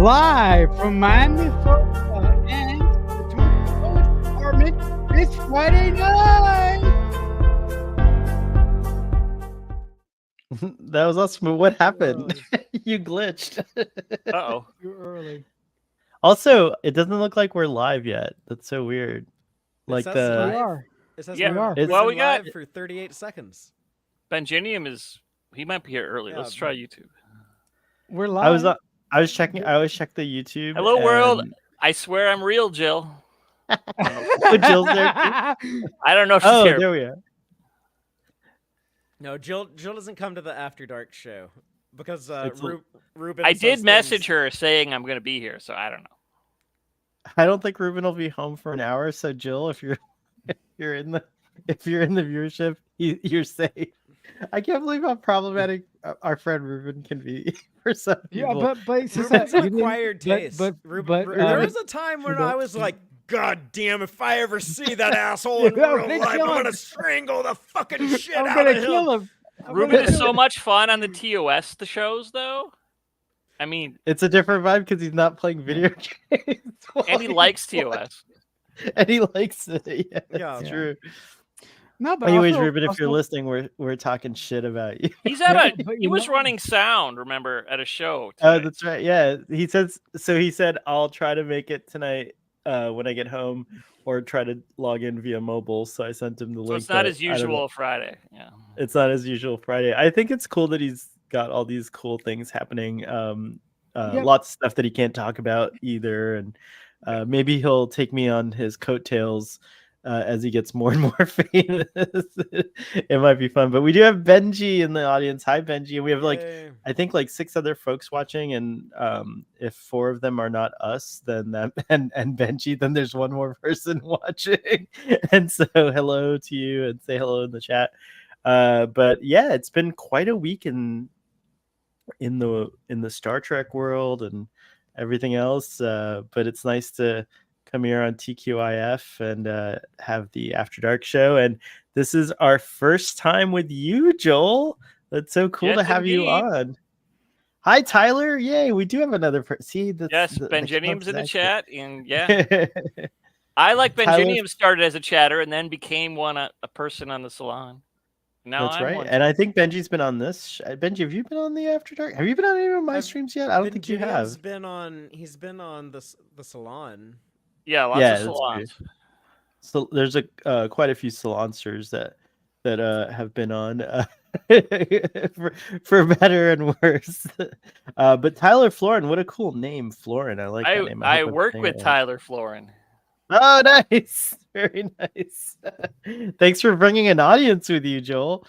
Live from Miami, Florida, and the Tourist Department. It's Friday night. That was awesome. What happened? You glitched. Uh-oh. Too early. Also, it doesn't look like we're live yet. That's so weird. Like We the are. It says Yeah, we are. we've well, been we got- live for 38 seconds. Benjinium he might be here early. Yeah. Let's try YouTube. We're live. I was checking. I always check the YouTube. Hello, world. and- I swear I'm real, Jill. Oh, Jill's there too? I don't know if she's Oh, here. there we are. No, Jill doesn't come to the After Dark show because It's a- Ruben. I says did message things- her saying I'm going to be here, so I don't know. I don't think Ruben will be home for an hour. So Jill, if you're in the viewership, you're safe. I can't believe how problematic our friend Ruben can be for some people. Yeah, but since Ruben's you an didn't- acquired taste. But There was a time when I was like, God damn, if I ever see that asshole in Yeah, real they life, I'm kill him. gonna strangle the fucking shit I'm out gonna of him. kill him. I'm Ruben gonna is kill so him. much fun on the TOS, the shows, though. I mean, It's a different vibe because he's not playing video games. and he likes TOS. And he likes it. Yeah, Yeah. that's Yeah. true. No, but Anyways, also- Ruben, if you're also- listening, we're talking shit about you. He's at Yeah, a. but He you was know- running sound. Remember at a show. Oh, today. that's right. Yeah, he says. So he said, "I'll try to make it tonight when I get home, or try to log in via mobile." So I sent him the So link. it's not but as I don't know. usual Friday. Yeah. It's not as usual Friday. I think it's cool that he's got all these cool things happening. Yeah. Lots of stuff that he can't talk about either, and maybe he'll take me on his coattails as he gets more and more famous. It might be fun. But we do have Benji in the audience. Hi, Benji. And we have Hey. I think 6 other folks watching, and if 4 of them are not us, then that and Benji, then there's one more person watching. And so hello to you, and say hello in the chat. But yeah, it's been quite a week in the Star Trek world and everything else. But it's nice to come here on TQIF and have the After Dark show. And this is our first time with you, Joel. That's so cool Yes, to have you indeed. on. Hi, Tyler. Yay, we do have another person. See, Yes, the Benjinium's in the club's chat, and yeah, active. I like Tyler- Benjinium started as a chatter and then became a person on the salon. Now That's I'm right. one. And I think Benji's been on this. Benji, have you been on the After Dark? Have you been on any of my I've streams yet? I don't think you Benjinium's have. He's been on the salon. Yeah, lots Yeah, of that's salons. So there's quite a few salonsters that have been on for better and worse. But Tyler Florin, what a cool name, Florin. I like that name. I hope I'm work saying with it right. Tyler Florin. Oh, nice. Very nice. Thanks for bringing an audience with you, Joel.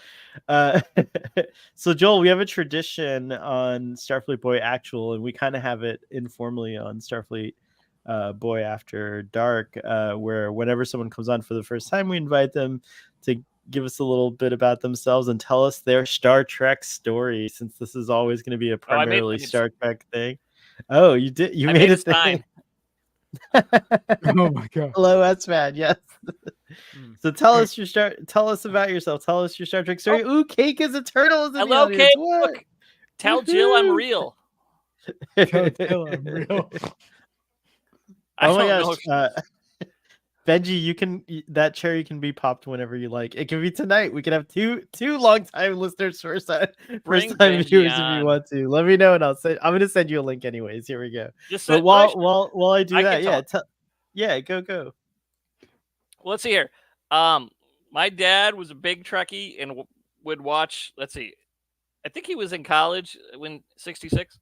So, Joel, we have a tradition on Starfleet Boy Actual, and we kind of have it informally on Starfleet Boy After Dark, where whenever someone comes on for the first time, we invite them to give us a little bit about themselves and tell us their Star Trek story, since this is always going to be a I made primarily it. Star Trek thing. Oh, you did? You I made made a a sign. thing. Oh my god. Hello, S-Man. Yes. Hmm. So tell us about yourself. Tell us your Star Trek story. Ooh, Cake is Eternal is in the Hello, audience. Kate. What? Look, tell Jill I'm Woohoo. real. Tell I'm real. I Oh my don't gosh, know. Benji, that cherry can be popped whenever you like. It can be tonight. We can have two long-time listeners first time Bring viewers Benji if you on. want to. Let me know, and I'm gonna send you a link anyways. Here we go. Just But said, while I do I that, can yeah, go. well, let's see here. My dad was a big Trekkie and would watch. Let's see. I think he was in college when 66.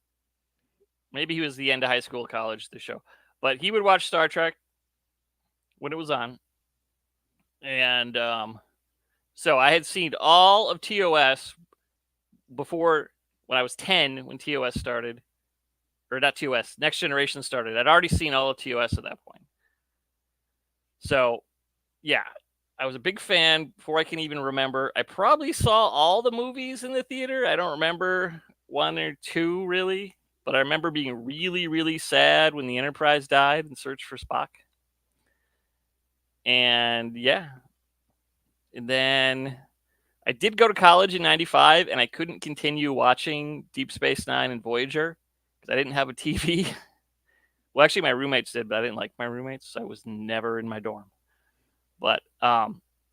Maybe he was the end of high school, college. The show, but he would watch Star Trek when it was on, and so I had seen all of TOS before when I was 10 when TOS started, or not TOS, Next Generation started. I'd already seen all of TOS at that point. So, yeah, I was a big fan before I can even remember. I probably saw all the movies in the theater. I don't remember 1 or 2 really, but I remember being really, really sad when the Enterprise died in Search for Spock. And yeah, and then I did go to college in 95 and I couldn't continue watching Deep Space Nine and Voyager because I didn't have a TV. Well, actually, my roommates did, but I didn't like my roommates, so I was never in my dorm. But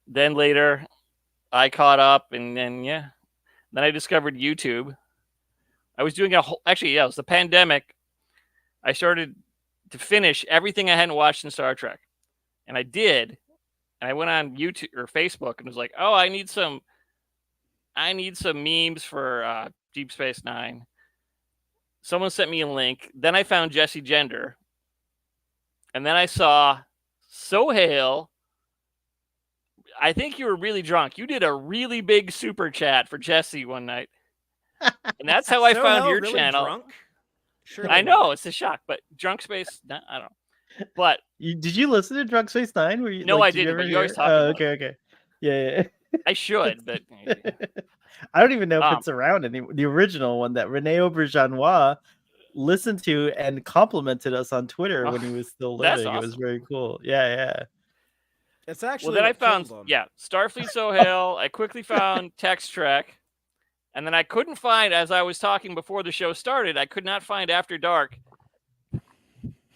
then later, I caught up, and then then I discovered YouTube. I was doing actually, it was the pandemic. I started to finish everything I hadn't watched in Star Trek, and I did. And I went on YouTube or Facebook and was like, "Oh, I need some memes for Deep Space Nine." Someone sent me a link. Then I found Jesse Gender, and then I saw Sohail. I think you were really drunk. You did a really big super chat for Jesse one night, and that's how I found your really channel. Drunk? Surely I know not. it's a shock, but Drunk Space, I don't know. But Did you listen to Drunk Space 9? Were you, no, like, I did you didn't. ever But you always hear? talk about Okay, okay. Yeah. I should, but I don't even know if it's around anymore. The original one that Rene Auberjonois listened to and complimented us on Twitter when he was still that's living. It was awesome. very cool. Yeah. It's actually then I what found killed him. Starfleet Sohail. I quickly found Text Trek, and then I couldn't find, as I was talking before the show started, I could not find After Dark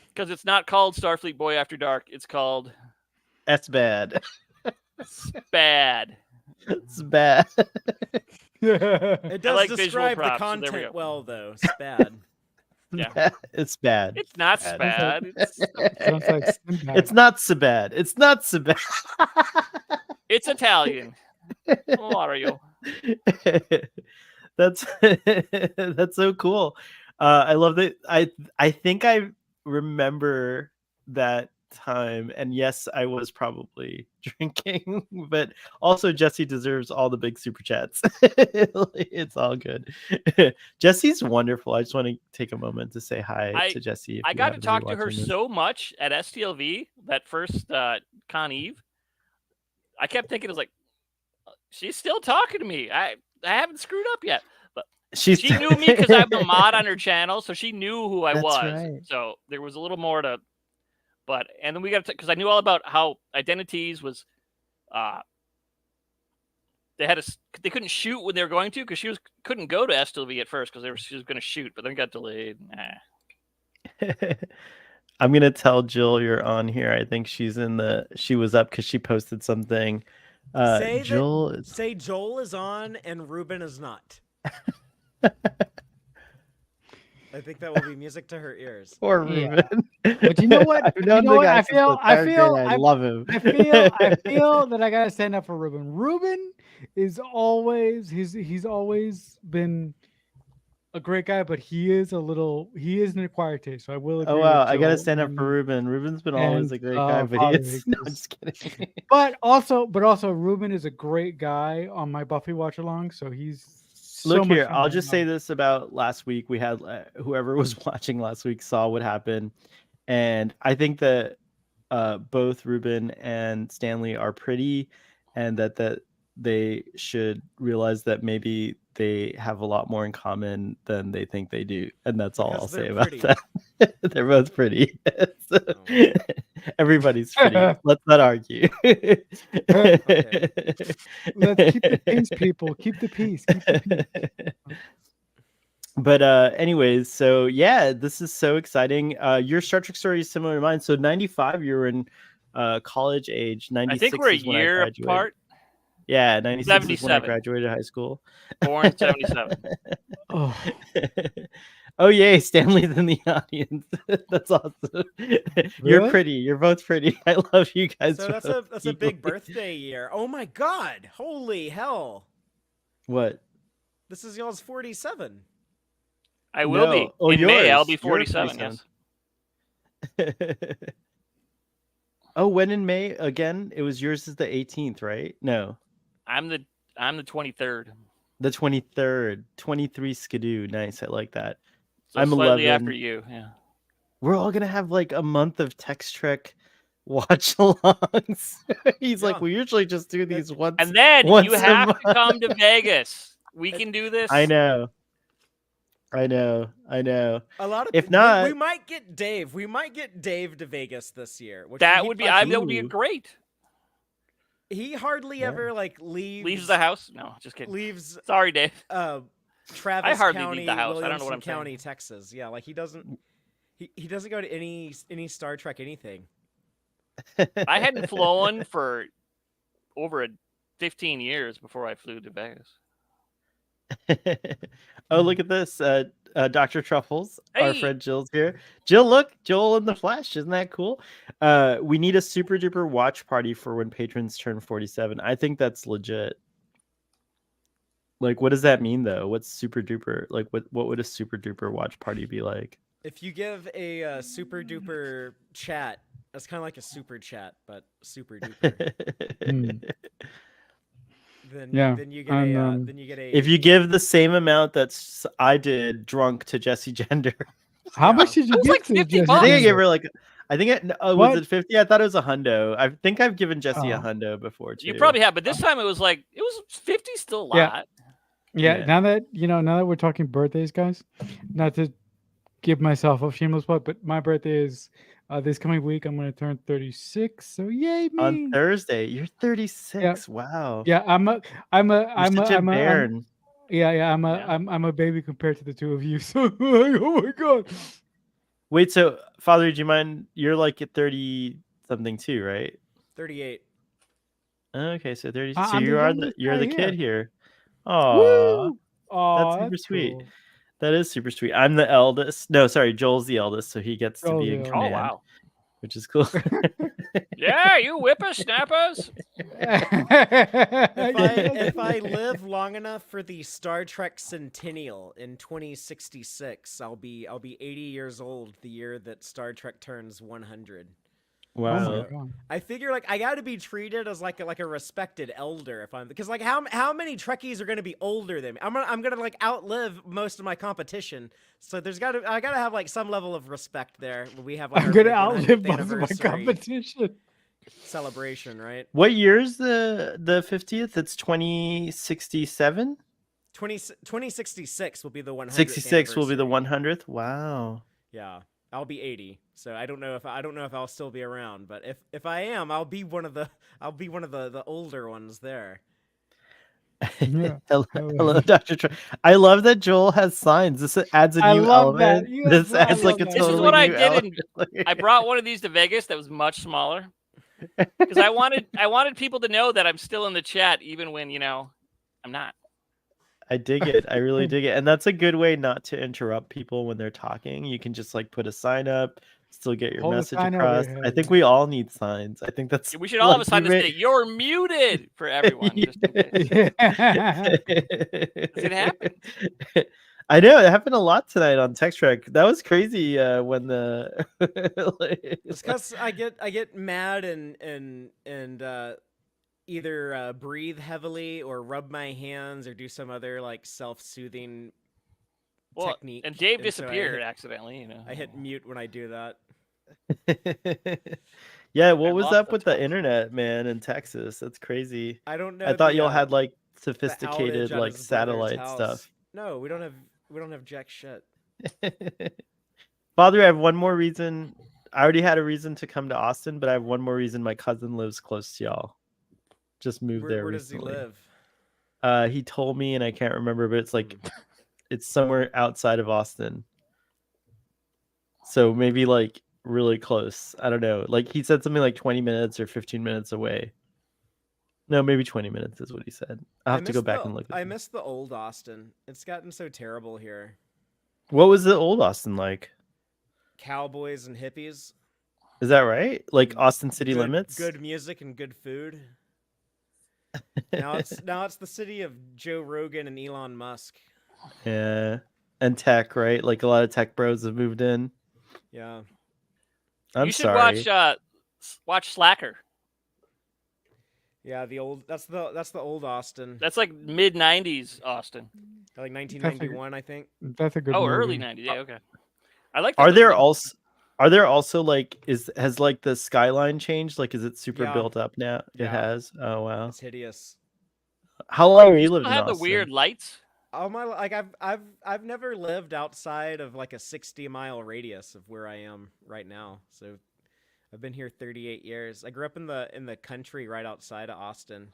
because it's not called Starfleet Boy After Dark. It's called That's bad. Spad. It's bad. It does like visual describe props, the so there we content go. well, though. Spad. Yeah. It's bad. It's not Bad. Spad. Sounds like Sinbad. It's not so bad. It's not so bad. It's Italian. Mario. That's that's so cool. I love that. I think I remember that time, and yes, I was probably drinking, but also Jesse deserves all the big super chats. It's all good. Jesse's wonderful. I just want to take a moment to say hi to Jesse. I got to talk to her so much at STLV, that first Con Eve. I kept thinking, it was like, she's still talking to me. I haven't screwed up yet. But she knew me because I'm a mod on her channel, so she knew who I was. Right. So there was a little more to. But and then we got to, because I knew all about how Identities was. They couldn't shoot when they were going to, because she couldn't go to STLV at first because she was going to shoot, but then got delayed. I'm gonna tell Jill you're on here. I think she was up because she posted something. Say Joel is on and Ruben is not. I think that will be music to her ears. Or Yeah. Ruben. But you know what? I've known the guy since the third grade. I love him. I feel that I gotta stand up for Ruben. Ruben is always he's always been a great guy, but he is an acquired taste. So I will agree. Oh wow, with I gotta Joel stand up for Ruben. Ruben's been always a great guy, but Father he is. No, I'm just kidding. But also Ruben is a great guy on my Buffy watch along. So he's Look here, I'll just say this about last week. We had whoever was watching last week saw what happened, and I think that both Ruben and Stanley are pretty, and that they should realize that maybe they have a lot more in common than they think they do, and that's all I'll say about that. They're both pretty. So, everybody's pretty. Let's not argue. Okay. Let's keep the peace, people. Keep the peace. But anyways, so yeah, this is so exciting. Your Star Trek story is similar to mine. So 95, you were in college age. 96 I think we're a is when I year graduated. apart. Yeah, 96 is when I 77. graduated high school. Born 77. Oh yay, Stanley's in the audience. That's awesome. You're Really? pretty. You're both pretty. I love you guys. So that's a big birthday year. Oh my god! Holy hell! What? This is y'all's 47. I will be. Oh, in May, I'll be yours. 47. Yours, Yes. Oh, when in May again? It was yours is the 18th, right? No. I'm the 23rd. The 23rd. 23 Skidoo. Nice. I like that. So I'm slightly 11. after you. Yeah. We're all gonna have like a month of Text Trek watch alongs. He's like, we usually just do these once. And then once you a have month. to come to Vegas. We can do this. I know. A lot of If not, we might get Dave. We might get Dave to Vegas this year. That would be great. He hardly ever leaves the house. No, just kidding. Leaves. Sorry, Dave. Travis I hardly County, leave the house. Williamson I don't know what I'm County, saying. Texas. Yeah, he doesn't. He doesn't go to any Star Trek anything. I hadn't flown for over 15 years before I flew to Vegas. Oh, look at this. Dr. Truffles, our Hey! friend Jill's here. Jill, look, Joel in the flesh. Isn't that cool? We need a super duper watch party for when patrons turn 47. I think that's legit. Like, what does that mean though? What's super duper? Like, what would a super duper watch party be like? If you give a super duper chat, that's kind of like a super chat, but super duper. Yeah, Then you get I'm, then you get a. If you give the same amount that's I did drunk to Jessie Gender, How Yeah. much did you It was give like to 50 Jesse bucks. I think I Gender? gave her like, I think it was What? it 50. I thought it was a hundo. I think I've given Jessie a Oh. hundo before too. You probably have, but this time it was 50 still a Yeah. lot. Yeah, Yeah. now that we're talking birthdays, guys, not to give myself a shameless plug, but my birthday is this coming week. I'm gonna turn 36. So yay me! On Thursday, you're 36. Wow. Yeah, I'm a bairn. yeah, I'm a baby compared to the two of you. So like, oh my god. Wait, so Father, do you mind? You're like at 30 something too, right? 38. Okay, so 30. I- So I'm the you're youngest the guy kid here. Woo! Aw, Aw, super sweet. cool. That is super sweet. I'm the eldest. No, sorry, Joel's the eldest, so he gets to Joel's be the in eldest. Oh, command, wow. which is cool. Yeah, you whippersnappers. If I live long enough for the Star Trek Centennial in 2066, I'll be 80 years old the year that Star Trek turns 100. Oh Wow. my god. I figure like I got to be treated as like a respected elder if I'm because like how many Trekkies are going to be older than me? I'm gonna like outlive most of my competition. So I gotta have like some level of respect there. We have like I'm our gonna big outlive 100th most of my anniversary competition. celebration, right? What year's the 50th? It's 2067? 2066 will be the 100th 66 will be the anniversary. 100th. Wow. Yeah, I'll be 80. So I don't know if I'll still be around, but if I am, I'll be one of the older ones there. Yeah. Hello, Dr. I love that Joel has signs. This adds a I new love that. element. You This I adds like a love that. This is totally what I new did element. I brought one of these to Vegas that was much smaller because I wanted people to know that I'm still in the chat even when I'm not. I dig it. I really dig it. And that's a good way not to interrupt people when they're talking. You can just like put a sign up, still get your Hold a message sign over across. your I head. think we all need signs. I think that's We should all have a like, sign you to may- say you're muted for everyone. Just in case. Yeah. It happens. I know it happened a lot tonight on Tech Trek. That was crazy when the It's because I get mad and either breathe heavily or rub my hands or do some other like self-soothing technique. And Dave so disappeared accidentally. I hit mute when I do that. Yeah, what I was lost up the with the touch. internet, man, in Texas? That's crazy. I don't know. I thought the, y'all had like the sophisticated outage at like his brother's satellite house. stuff. No, we don't have jack shit. Father, I have one more reason. I already had a reason to come to Austin, but I have one more reason. My cousin lives close to y'all. Just moved there Where does he recently. live? He told me, and I can't remember, but it's like it's somewhere outside of Austin. So maybe like really close. I don't know. Like he said something like 20 minutes or 15 minutes away. No, maybe 20 minutes is what he said. I'll have to go back and look at I it. miss the old Austin. It's gotten so terrible here. What was the old Austin like? Cowboys and hippies. Is that right? Like Austin city good, limits? Good music and good food. Now it's the city of Joe Rogan and Elon Musk. Yeah. And tech, right? Like a lot of tech bros have moved in. Yeah. I'm You should sorry. watch Slacker. Yeah, that's the old Austin. That's like mid '90s Austin. Like 1991, I think. That's a good Oh, movie. early '90s. Yeah, okay. I like. Are that there movie. also like has like the skyline changed? Like is it super Yeah. built up now? It Yeah. has. Oh wow. It's hideous. How long have you Still lived in have the Austin? weird lights? All my like I've never lived outside of like a 60-mile radius of where I am right now. So I've been here 38 years. I grew up in the country right outside of Austin.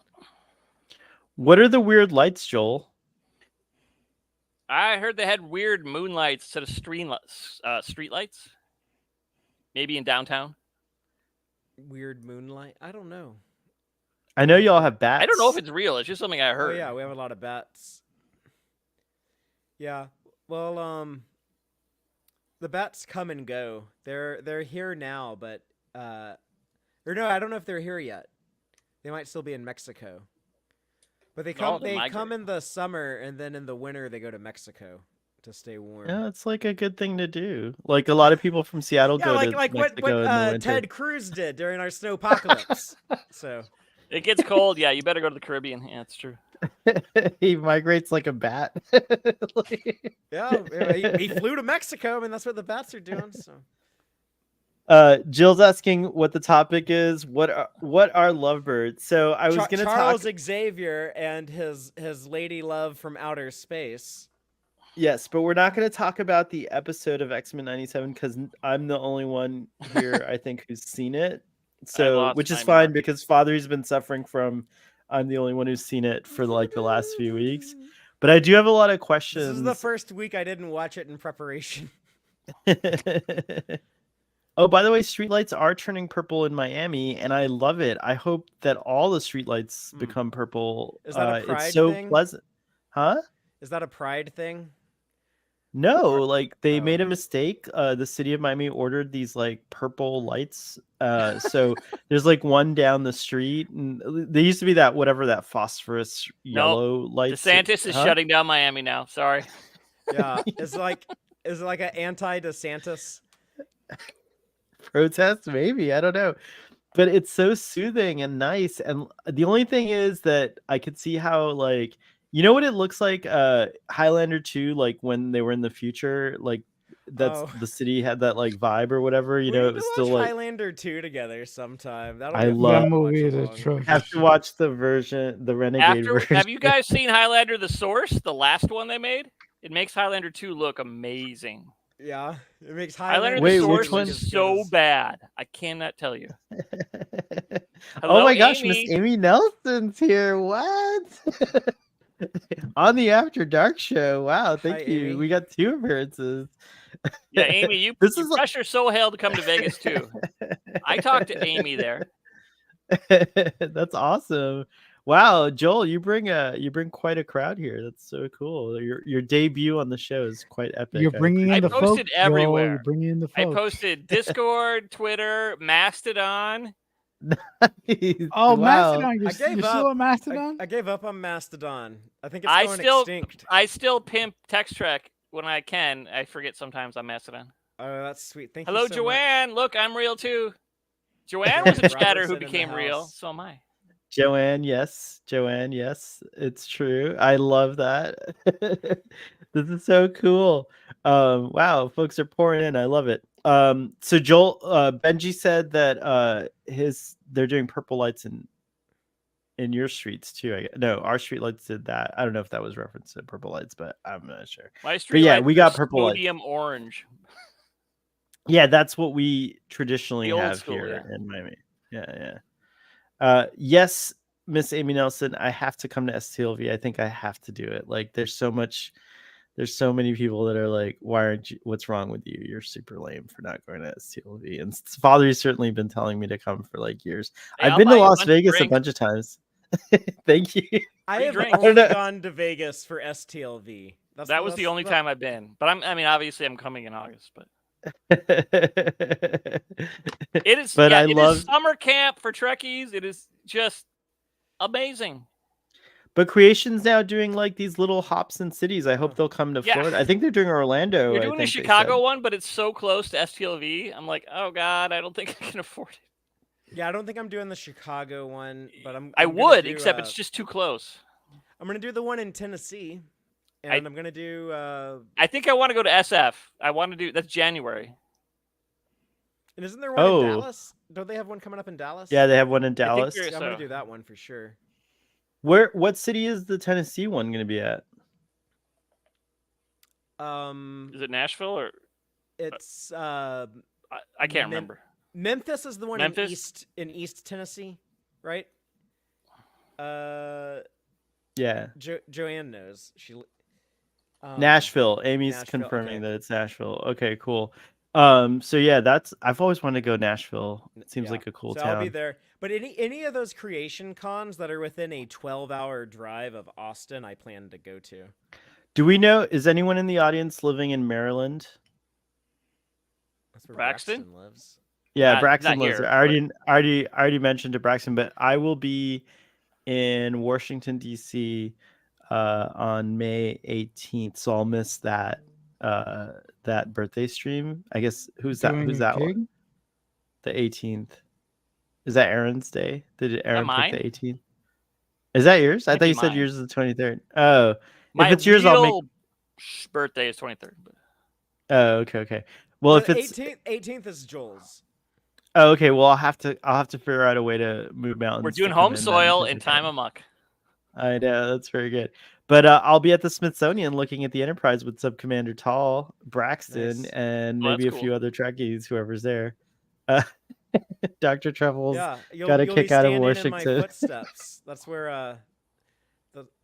What are the weird lights, Joel? I heard they had weird moonlights instead of street lights. Maybe in downtown. Weird moonlight. I don't know. I know y'all have bats. I don't know if it's real. It's just something I Oh heard. yeah, we have a lot of bats. Yeah. Well, the bats come and go. They're here now, but or no, I don't know if they're here yet. They might still be in Mexico. But they come they migrate. come in the summer, and then in the winter they go to Mexico to stay warm. Yeah, it's like a good thing to do. Like a lot of people from Seattle Yeah, go like to what Mexico in the winter. Ted Cruz did during our snowpocalypse. So It gets cold. Yeah, you better go to the Caribbean. Yeah, it's true. He migrates like a bat. yeah, he flew to Mexico. I mean, that's what the bats are doing. So. Jill's asking what the topic is. What are lovebirds? So I was gonna Charles talk. Xavier and his lady love from outer space. Yes, but we're not going to talk about the episode of X-Men 97 because I'm the only one here, I think, who's seen it. So, which is fine because Father's been suffering from. I'm the only one who's seen it for like the last few weeks. But I do have a lot of questions. This is the first week I didn't watch it in preparation. Oh, by the way, streetlights are turning purple in Miami, and I love it. I hope that all the streetlights become purple. Is that a pride it's so thing? pleasant. Huh? Is that a pride thing? No, like they made a mistake. The city of Miami ordered these like purple lights. So there's like one down the street, and there used to be that whatever that phosphorus yellow light. DeSantis is shutting down Miami now. Sorry. Yeah, is it like an anti-DeSantis protest? Maybe, I don't know. But it's so soothing and nice. And the only thing is that I could see how like. You know what it looks like? Highlander 2, like when they were in the future, like that's the city had that like vibe or whatever. You know, it was still like Highlander 2 together sometime. I love that movie. Is atrocious. You have to watch the version, the Renegade version. Have you guys seen Highlander: The Source, the last one they made? It makes Highlander 2 look amazing. Yeah, it makes Highlander Wait, The Source which one? is so bad. I cannot tell you. Oh my gosh, Miss Amy Nelson's here. What? On the After Dark show. Wow, thank you. Amy. We got 2 appearances. Yeah, Amy, you pressure so hell to come to Vegas too. I talked to Amy there. That's awesome. Wow, Joel, you bring quite a crowd here. That's so cool. Your debut on the show is quite epic. You're bringing in the folks. I posted everywhere. Joel, you're bringing in the folks. I posted Discord, Twitter, Mastodon. Oh, wow. Mastodon! You're still on Mastodon? I gave up on Mastodon. I think it's going extinct. I still pimp Text Trek when I can. I forget sometimes on Mastodon. Oh, that's sweet. Thank you. Hello, Joanne. Look, I'm real too. Joanne was a chatter who became real. So am I. Joanne, yes. It's true. I love that. This is so cool. Wow, folks are pouring in. I love it. So Joel, Benji said that they're doing purple lights in your streets too. No, our street lights did that. I don't know if that was referenced to purple lights, but I'm not sure. My street lights we got purple lights. Sodium orange. Yeah, that's what we traditionally have here in Miami. Yeah. Yes, Miss Amy Nelson, I have to come to STLV. I think I have to do it. Like, there's so many people that are like, what's wrong with you? You're super lame for not going to STLV. And Father's certainly been telling me to come for like years. I've been to Las Vegas a bunch of times. Thank you. I have only gone to Vegas for STLV. That was the only time I've been. But obviously I'm coming in August, but it is is summer camp for Trekkies. It is just amazing. But Creation's now doing like these little hops in cities. I hope they'll come to Florida. I think they're doing Orlando. They're doing the Chicago one, but it's so close to STLV. I'm like, oh God, I don't think I can afford it. Yeah, I don't think I'm doing the Chicago one, but I would, except it's just too close. I'm gonna do the one in Tennessee, and I'm gonna do. I think I want to go to SF. I want to do that's January. And isn't there one in Dallas? Don't they have one coming up in Dallas? Yeah, they have one in Dallas. I'm gonna do that one for sure. What city is the Tennessee one going to be at? Is it Nashville or? It's I can't remember. Memphis is the one in East Tennessee, right? Yeah. Joanne knows. She Nashville. Amy's confirming that it's Nashville. Okay, cool. So yeah, I've always wanted to go to Nashville. It seems Yeah. like a cool So town. I'll be there. But any of those creation cons that are within a 12-hour drive of Austin, I plan to go to. Do we know? Is anyone in the audience living in Maryland? That's where Braxton? Braxton lives. Yeah, Not Braxton lives here, there. I already mentioned to Braxton, but I will be in Washington D.C. On May 18th, so I'll miss that that birthday stream. I guess who's Doing that a one? gig? The 18th. Is that Aaron's day? Did Aaron pick mine? the 18th? Is that yours? I Might thought be you said mine. yours is the 23rd. Oh, My if it's yours, I'll make. real birthday is 23rd. But Oh, okay. Well, if it's 18th is Joel's. oh, okay. Well, I'll have to figure out a way to move mountains. we're to doing come home in then, soil 'cause and I time can't- amok. I know that's very good. But I'll be at the Smithsonian looking at the Enterprise with Sub Commander Tall, Braxton, Nice. and Oh, maybe a that's few cool. other Trekkies, whoever's there. Uh, Dr. Truffles Yeah, got a you'll kick be out of standing in my Washington. footsteps. That's where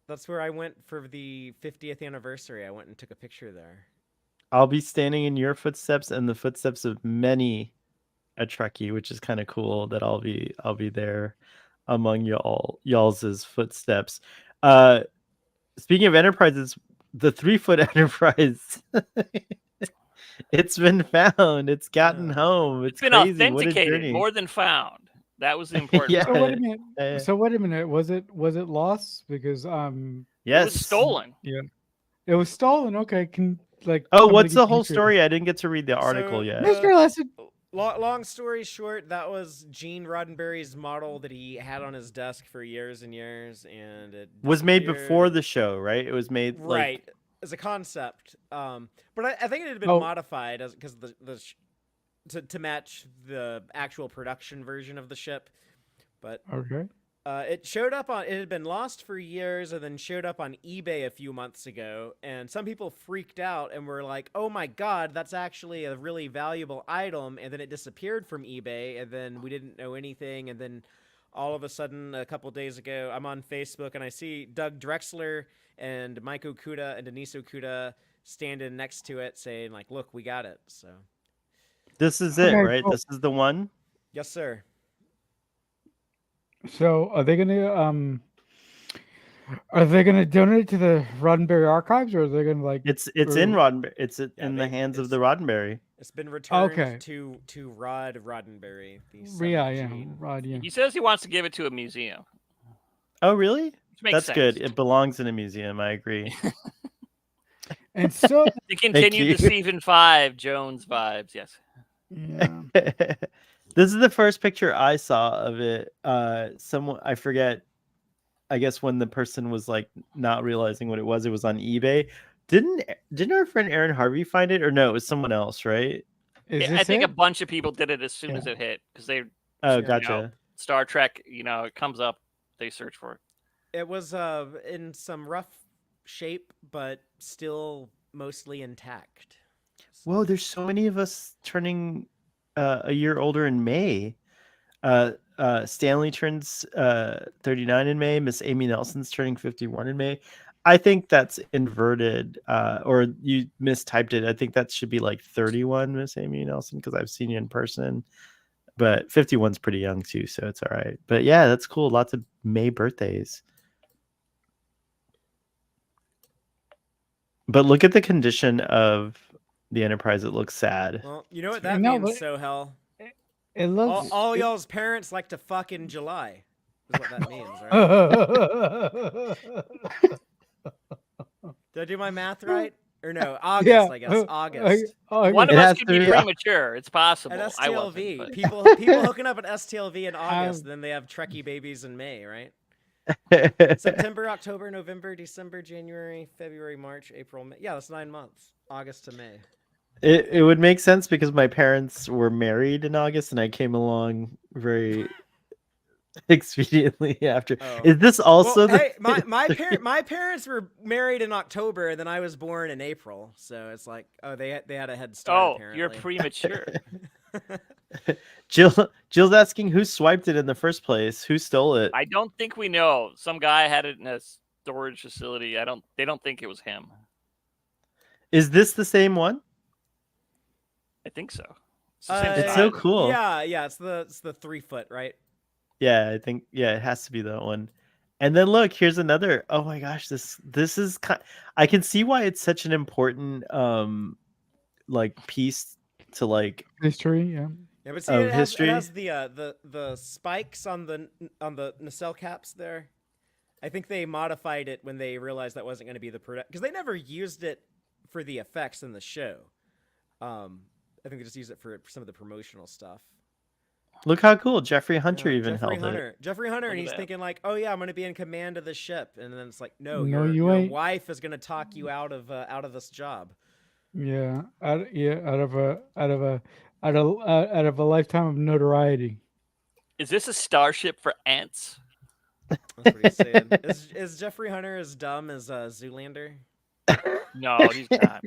that's where I went for the 50th anniversary. I went and took a picture there. I'll be standing in your footsteps and the footsteps of many a Trekkie, which is kind of cool that I'll be there among y'all's footsteps. Speaking of enterprises, the 3-foot enterprise, it's been found. It's gotten Yeah. home. It's It's been crazy. What a authenticated journey. more than found. That was the important Yeah. part. So wait a minute. Uh, So wait a minute. Was it lost? Because It Yes. was stolen. yeah, it was stolen. Okay, can like Oh, somebody what's give the me whole history? story? I didn't get to read the article So, yet. Mr. Lesson. Long story short, that was Gene Roddenberry's model that he had on his desk for years and years, and it Was made before disappeared. the show, right? It was made right like as a concept. But I think it had been Oh. modified because to match the actual production version of the ship. But Okay. it showed up on. It had been lost for years, and then showed up on eBay a few months ago. And some people freaked out and were like, "Oh my God, that's actually a really valuable item!" And then it disappeared from eBay, and then we didn't know anything. And then all of a sudden, a couple days ago, I'm on Facebook and I see Doug Drexler and Mike Okuda and Denise Okuda standing next to it, saying like, "Look, we got it." So, this is it, Okay, right? cool. This is the one. yes, sir. So are they gonna donate it to the Roddenberry archives, or are they gonna like? It's in Or- Roddenberry. It's in Yeah, the hands of it's- the Roddenberry. It's been returned Okay. to Rod Roddenberry. The Yeah, seventh yeah, Gene. Rod, yeah. He says he wants to give it to a museum. Oh, really? Which makes That's sense. good. It belongs in a museum. I agree. And so, To continue you. the Stephen 5 Jones vibes, yes. yeah. This is the first picture I saw of it. Someone I forget. I guess when the person was like not realizing what it was on eBay. Didn't our friend Aaron Harvey find it, or no? It was someone else, right? Is I this think it? a bunch of people did it as soon as Yeah. it hit because they Oh, Yeah. gotcha. Star Trek, it comes up, they search for it. It was in some rough shape, but still mostly intact. So- Whoa, there's so many of us turning a year older in May. Stanley turns 39 in May. Miss Amy Nelson's turning 51 in May. I think that's inverted, or you mistyped it. I think that should be like 31, Miss Amy Nelson, because I've seen you in person. But 51's pretty young too, so it's all right. But yeah, that's cool. Lots of May birthdays. But look at the condition of the Enterprise. It looks sad. Well, you know what that No, means, but- so hell. It looks. All y'all's parents like to fuck in July. Is what that means, right? Did I do my math right? Or no, August, Yeah. I guess. August. One of It us has could to be be- premature. It's possible. At I wasn't, STLV. but- People hooking up at STLV in August, then they have Trekkie babies in May, right? September, October, November, December, January, February, March, April, May. Yeah, that's 9 months. August to May. It would make sense because my parents were married in August and I came along very expediently after. Oh. Is this also Well, the hey, my parents were married in October, and then I was born in April. So it's like, oh, they had a head start. Oh, apparently. you're premature. Jill's asking who swiped it in the first place? Who stole it? I don't think we know. Some guy had it in a storage facility. They don't think it was him. Is this the same one? I think so. It's the same It's size. so cool. Yeah, it's the 3 foot, right? Yeah, I think it has to be that one. And then look, here's another. Oh my gosh, this is I can see why it's such an important like piece to like History, yeah. Yeah, but see, of it history. has the spikes on the nacelle caps there. I think they modified it when they realized that wasn't going to be the product, because they never used it for the effects in the show. I think they just used it for some of the promotional stuff. Look how cool Jeffrey Hunter Yeah, even held it. Jeffrey Hunter, Look and at he's that. thinking like, "Oh yeah, I'm going to be in command of the ship," and then it's like, "No, No, your you ain't." wife is going to talk you out of this job." Yeah, out of a lifetime of notoriety. Is this a starship for ants? That's what he's saying. Is Jeffrey Hunter as dumb as Zoolander? No, he's not.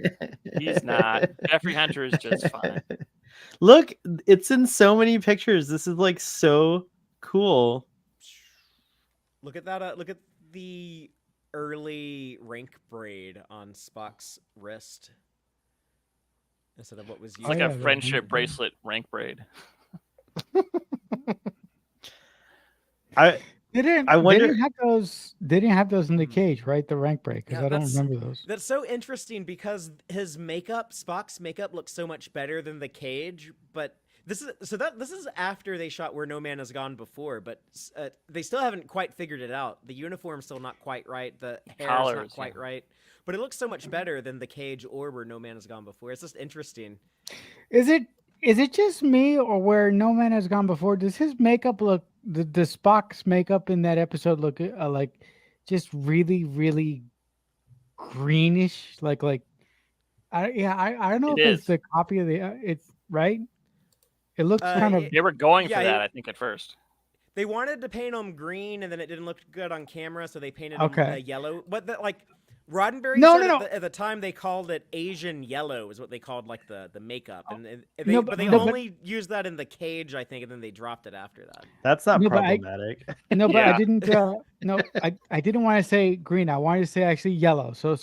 He's not. Jeffrey Hunter is just fine. Look, it's in so many pictures. This is like so cool. Look at that. Look at the early rank braid on Spock's wrist instead of what was It's used. like yeah, a that- friendship bracelet rank braid. I They didn't. I wonder- They didn't have those. They didn't have those in the Hmm. cage, right? The rank break, because Yeah, I don't that's- remember those. That's so interesting because his makeup, Spock's makeup, looks so much better than the cage. But this is after they shot Where No Man Has Gone Before, but they still haven't quite figured it out. The uniform's still not quite right. The hair's not Collars, quite yeah. right. But it looks so much better than the cage or Where No Man Has Gone Before. It's just interesting. Is it just me, or where No Man Has Gone Before? Does his makeup look the Spock's makeup in that episode look like just really greenish? I don't know It if it's is. the copy of the it's right. It looks kind of They were going Yeah, for that, I think, at first. They wanted to paint him green, and then it didn't look good on camera, so they painted Okay. him yellow. But like Roddenberry No, said no, no. at the time, they called it Asian yellow, is what they called like the makeup, and No, but but- they no, but- only used that in the cage, I think, and then they dropped it after that. That's not No, but I- problematic. no, but I Yeah. didn't. No, I didn't want to say green. I wanted to say actually yellow. So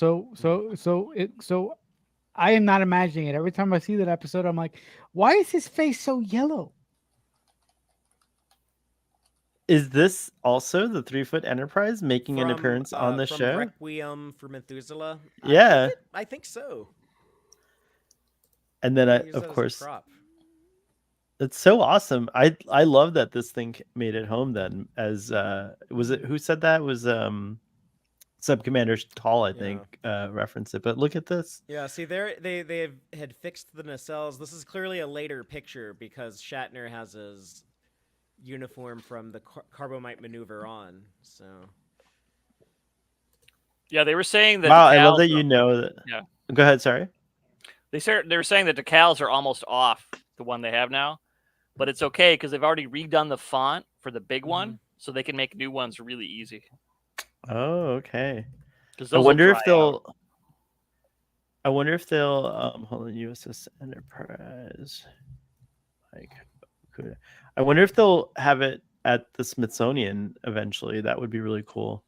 I am not imagining it. Every time I see that episode, I'm like, why is his face so yellow? Is this also the 3-foot Enterprise making an From, appearance on the from show? Requiem for Methuselah. Yeah. I think so. And then They used of that as a course, prop. it's so awesome. I love that this thing made it home. Then, as was it who said that? It was Subcommander Tall, I think, referenced it. But look at this. Yeah, see, they had fixed the nacelles. This is clearly a later picture because Shatner has his uniform from the Carbomite maneuver on. So Yeah, they were saying that. Wow, I love decals that you are- know that. Yeah. Go ahead. Sorry. They were saying that decals are almost off the one they have now, but it's okay because they've already redone the font for the big one, so they can make new ones really easy. Oh, okay. 'Cause I those will wonder if dry they'll. out. I wonder if they'll. Hold on, USS Enterprise. Like, I wonder if they'll have it at the Smithsonian eventually. That would be really cool.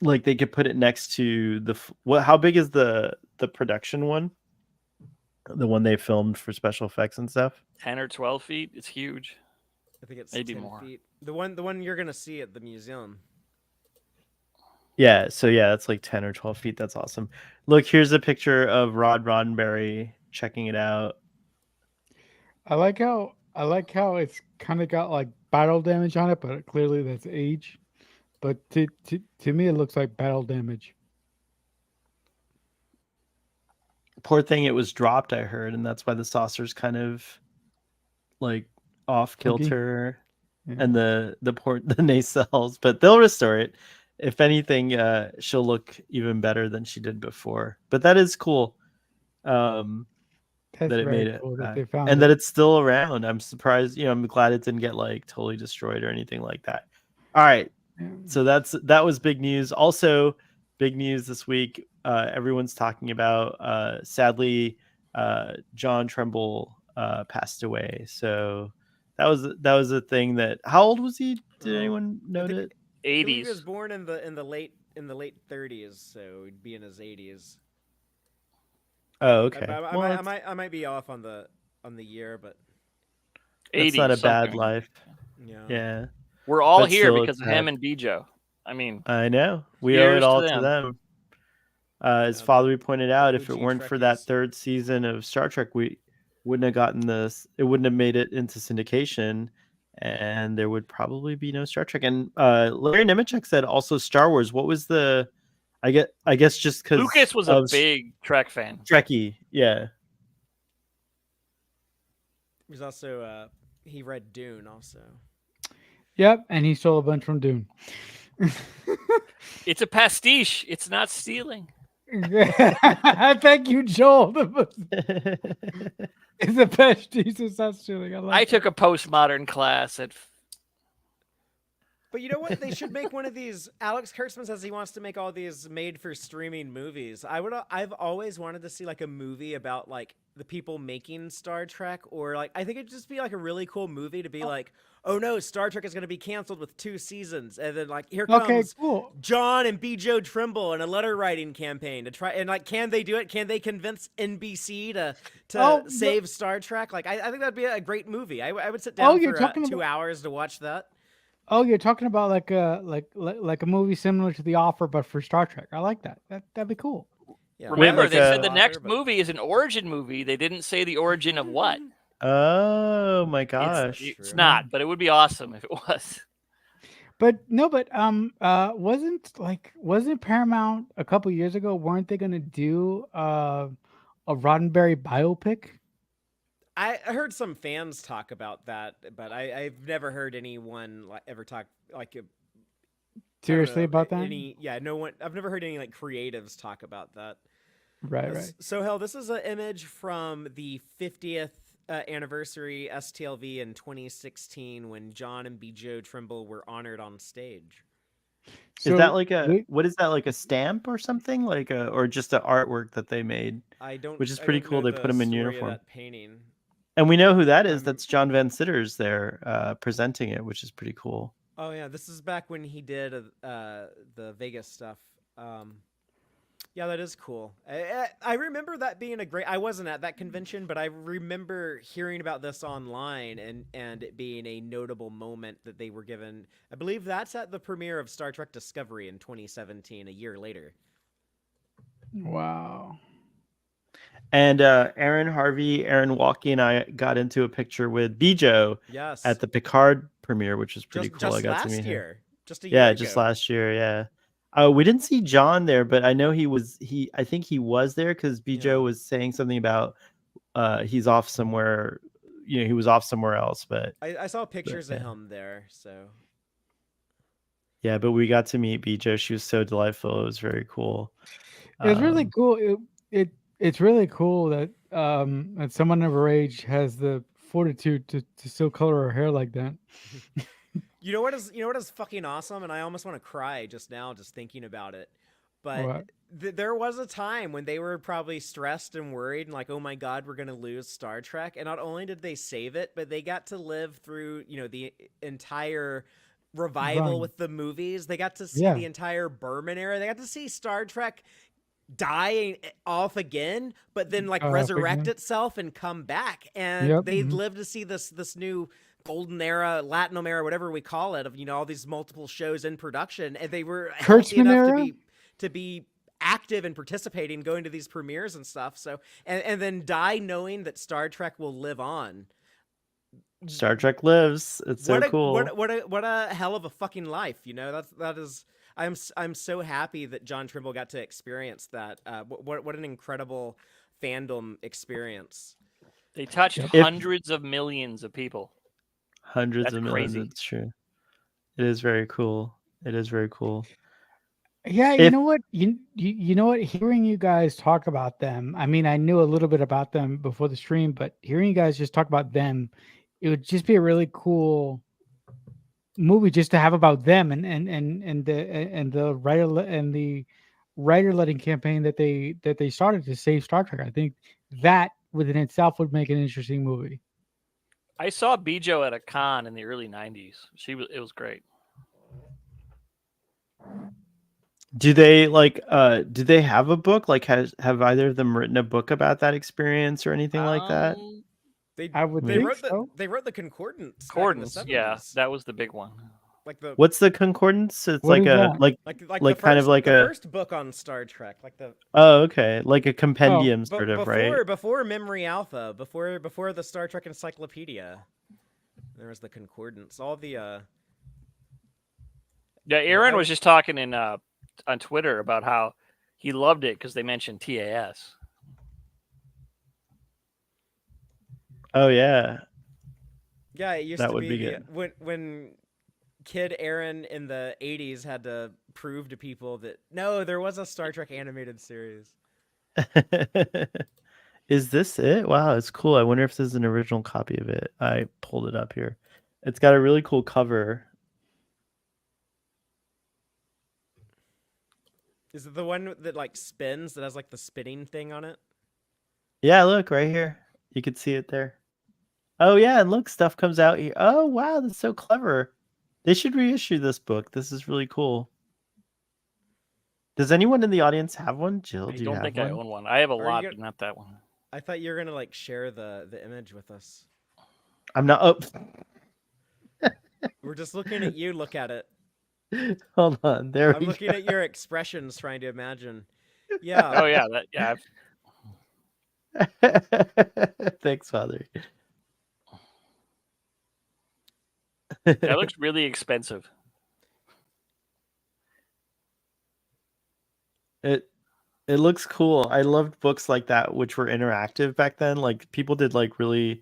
Like they could put it next to the. What? How big is the production one? The one they filmed for special effects and stuff. 10 or 12 feet. It's huge. I think it's Maybe 10 more. feet. The one you're gonna see at the museum. Yeah, so yeah, that's like 10 or 12 feet. That's awesome. Look, here's a picture of Rod Roddenberry checking it out. I like how it's kind of got like battle damage on it, but clearly that's age. But to me, it looks like battle damage. Poor thing, it was dropped, I heard, and that's why the saucer's kind of like off Funky. kilter Yeah. and the nacelles, but they'll restore it. If anything, she'll look even better than she did before. But that is cool. That's That it very made it cool that back. they found and it. that it's still around. I'm surprised, I'm glad it didn't get like totally destroyed or anything like that. All right. Yeah. So that was big news. Also, big news this week. Everyone's talking about sadly John Trimble passed away. So that was a thing that how old was he? Did anyone note think- it? I believe he 80s. was born in the late 30s, so he'd be in his 80s. Oh, I, okay. I, Well, I might be off on the year, but that's 80 not a bad something. life. yeah. Yeah, We're all but here still, because it's of him sad. and Bijo. I mean, I know. We owe it cheers to all to them. them. As Yeah, Father pointed out, if it OG weren't for that Trekkies. third season of Star Trek, we wouldn't have gotten this. It wouldn't have made it into syndication, and there would probably be no Star Trek. And Larry Nemechek said also Star Wars. What was the? I guess just because Lucas was a of big Trek fan. Trekkie. Yeah. He was also he read Dune also. Yep, and he stole a bunch from Dune. It's a pastiche. It's not stealing. Thank you, Joel. It's the best Jesus. That's true. I took a postmodern class at. But you know what? They should make one of these. Alex Kurtzman says he wants to make all these made-for-streaming movies. I've always wanted to see like a movie about like the people making Star Trek, or like I think it'd just be like a really cool movie to be like, oh no, Star Trek is going to be canceled with 2 seasons, and then like here comes cool. John and Joe Trimble in a letter writing campaign to try and like, can they do it? Can they convince NBC to save Star Trek? Like I think that'd be a great movie. I would sit down you're for talking 2 about- hours to watch that. Oh, you're talking about like a movie similar to The Offer, but for Star Trek. I like that. That'd be cool. Yeah, Remember, like they said the author, next but- movie is an origin movie. They didn't say the origin of what. Oh my gosh. It's True. not, but it would be awesome if it was. But no, wasn't Paramount a couple years ago? Weren't they gonna do a Roddenberry biopic? I heard some fans talk about that, but I've never heard anyone like ever talk like Seriously about that? No one. I've never heard any like creatives talk about that. Right. So hell, this is an image from the 50th anniversary STLV in 2016 when John and Joe Trimble were honored on stage. Is that like what is that, like a stamp or something, like or just an artwork that they made? I don't. Which is I pretty don't cool. know They put him in the story of uniform. that painting. And we know who that is. Um, That's John Van Sitters there presenting it, which is pretty cool. Oh yeah, this is back when he did the Vegas stuff. Yeah, that is cool. I remember that being a great. I wasn't at that convention, but I remember hearing about this online and it being a notable moment that they were given. I believe that's at the premiere of Star Trek Discovery in 2017, a year later. Wow. And Aaron Walkie and I got into a picture with Bijo Yes. at the Picard premiere, which was pretty just, cool. Just I got last to meet him. year. Just a year Yeah, ago. just last year. Yeah. We didn't see John there, but I know I think he was there because Bijo Yeah. was saying something about he's off somewhere. He was off somewhere else, but I saw pictures yeah. of him there, so. Yeah, but we got to meet Bijo. She was so delightful. It was very cool. It's really cool. It's really cool that that someone of her age has the fortitude to still color her hair like that. You know what is fucking awesome, and I almost want to cry just now just thinking about it. But What? there was a time when they were probably stressed and worried and like, oh my god, we're gonna lose Star Trek. And not only did they save it, but they got to live through the entire revival Run. with the movies. They got to see Yeah. the entire Berman era. They got to see Star Trek die off again, but then like Die off resurrect again. itself and come back. And Yep, they mhm. lived to see this new golden era, Latinum era, whatever we call it, of all these multiple shows in production, and they were healthy Kurtzman enough era? to be active and participating, going to these premieres and stuff. So and then die knowing that Star Trek will live on. Star Trek lives. It's so cool. What a hell of a fucking life, that is. I'm so happy that John Trimble got to experience that. What an incredible fandom experience. They touched hundreds of millions of people. Hundreds That's of millions. crazy. It's true. It is very cool. It is very cool. Yeah, you If- know what? You know what? Hearing you guys talk about them, I mean, I knew a little bit about them before the stream, but hearing you guys just talk about them, it would just be a really cool movie just to have about them and the writer letting campaign that they started to save Star Trek. I think that within itself would make an interesting movie. I saw Bijo at a con in the early '90s. It was great. Do they do they have a book? Like have either of them written a book about that experience or anything like that? They I would they think wrote so. the concordance back in the Concordance, 70s. yeah, that was the big one. Like the What's the concordance? It's What like is a that? like the kind of first like the a first book on Star Trek, like the oh, okay, like a compendium sort of, right? before Memory Alpha, before the Star Trek Encyclopedia, there was the concordance. All the Yeah, Aaron was just talking in on Twitter about how he loved it because they mentioned TAS. Oh yeah, yeah, it used that to would be the good. when kid Aaron in the 80s had to prove to people that no, there was a Star Trek animated series. Is this it? Wow, it's cool. I wonder if this is an original copy of it. I pulled it up here. It's got a really cool cover. Is it the one that like spins, that has like the spinning thing on it? Yeah, look right here. You can see it there. Oh yeah, and look, stuff comes out here. Oh wow, that's so clever. They should reissue this book. This is really cool. Does anyone in the audience have one? Jill, I do you don't have think one? I own one. I have a Are lot, you but not that one. I thought you were gonna like share the image with us. I'm not. Oh, We're just looking at you. Look at it. hold on. There I'm we looking go. at your expressions, trying to imagine. Yeah. Oh yeah, that yeah. Thanks, Father. That looks really expensive. It looks cool. I loved books like that, which were interactive back then. Like people did like really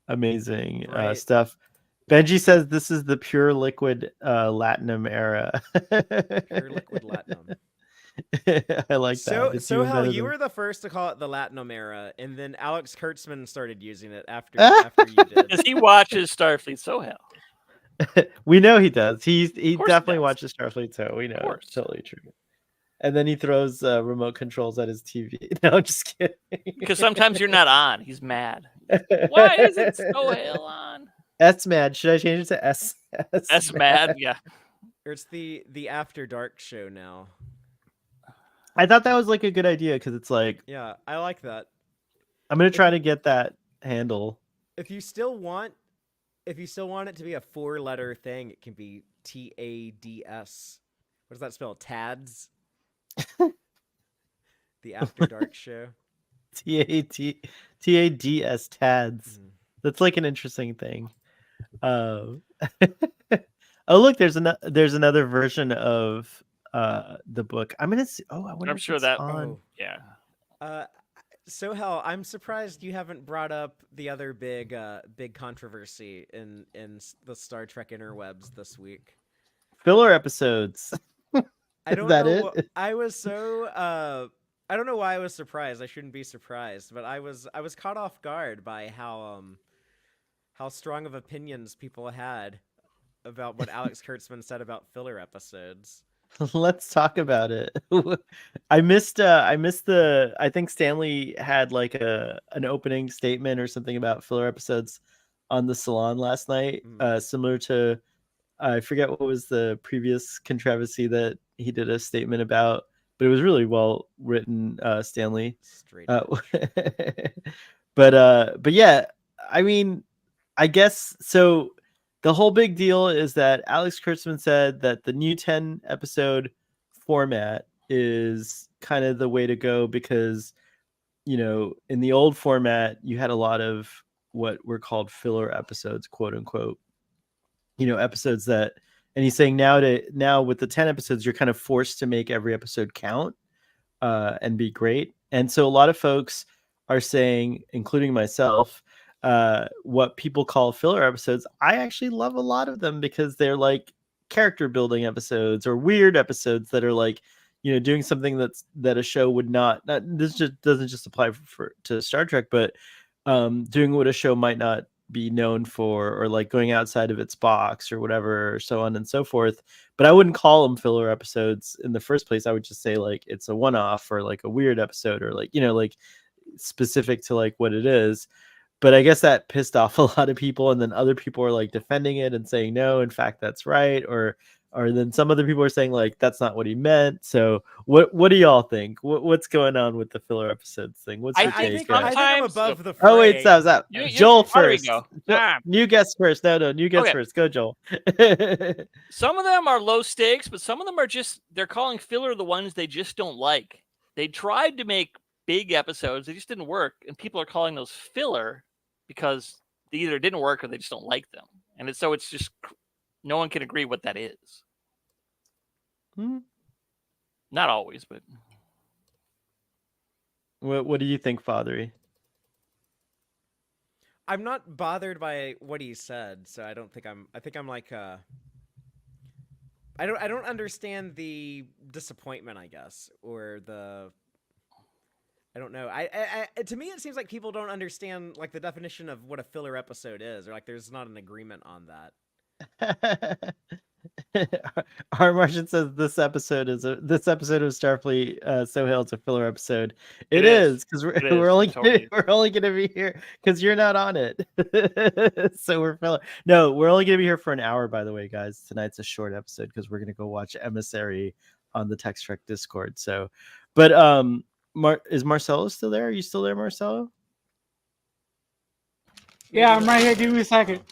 amazing Right. stuff. Benji says this is the pure liquid Latinum era. Pure liquid Latinum. I like that. It's So even hell, better you than... were the first to call it the Latinum era, and then Alex Kurtzman started using it after you did. Because he watches Starfleet, so hell. We know he does. He course he definitely does. watches Starfleet, so we know. Of course. It's totally true. And then he throws remote controls at his TV. No, I'm just kidding. Because sometimes you're not on. He's mad. Why is it so hell on? S mad. Should I change it to S? That's mad. Yeah. Or it's the After Dark show now. I thought that was like a good idea because it's like Yeah, I like that. I'm gonna try to get that handle. If you still want it to be a 4-letter thing, it can be TADS. What does that spell? TADS? The After Dark show. TADS TADS. That's like an interesting thing. Oh look, there's another version of the book. I'm gonna see. Oh, I wonder I'm if sure it's that. on. Yeah. So hell, I'm surprised you haven't brought up the other big controversy in the Star Trek interwebs this week. Filler episodes. I don't Is that know. it? I was so I don't know why I was surprised. I shouldn't be surprised, but I was caught off guard by how strong of opinions people had about what Alex Kurtzman said about filler episodes. Let's talk about it. I missed the I think Stanley had like an opening statement or something about filler episodes on the salon last night, similar to I forget what was the previous controversy that he did a statement about, but it was really well written, Stanley. Straight but yeah, I mean, I guess so. The whole big deal is that Alex Kurtzman said that the new 10 episode format is kind of the way to go because, you know, in the old format, you had a lot of what were called filler episodes, quote unquote, you know, episodes that, and he's saying now with the 10 episodes, you're kind of forced to make every episode count and be great. And so a lot of folks are saying, including myself, what people call filler episodes. I actually love a lot of them because they're like character building episodes or weird episodes that are like, you know, doing something that a show would not this just doesn't just apply to Star Trek, but doing what a show might not be known for, or like going outside of its box or whatever, or so on and so forth. But I wouldn't call them filler episodes in the first place. I would just say like it's a one-off or like a weird episode or like, you know, like specific to like what it is. But I guess that pissed off a lot of people, and then other people are like defending it and saying no, in fact that's right, or or then some other people are saying like that's not what he meant. So what do y'all think? What's going on with the filler episodes thing? What's your I take? think I think I'm sometimes above the fray. Oh wait, stop. You- Joel how do we first. go? Jo- Ah. New guest first. No, new guest Okay. first. Go, Joel. Some of them are low stakes, but some of them are just, they're calling filler the ones they just don't like. They tried to make big episodes, they just didn't work, and people are calling those filler because they either didn't work or they just don't like them. And so it's just, no one can agree what that is. Hmm. Not always, but What do you think, Fathery? I'm not bothered by what he said, so I don't think I'm. I think I'm like. I don't understand the disappointment, I guess, or the. I don't know. To me, it seems like people don't understand like the definition of what a filler episode is, or like there's not an agreement on that. Our Martian says this episode of Starfleet So Hail, it's a filler episode. It It is. is because It we're is. only It totally is. we're only gonna be here because you're not on it. So we're filler. No, we're only gonna be here for an hour. By the way, guys, tonight's a short episode because we're gonna go watch Emissary on the Text Trek Discord. So, but is Marcelo still there? Are you still there, Marcelo? Yeah, I'm right here. Give me a second.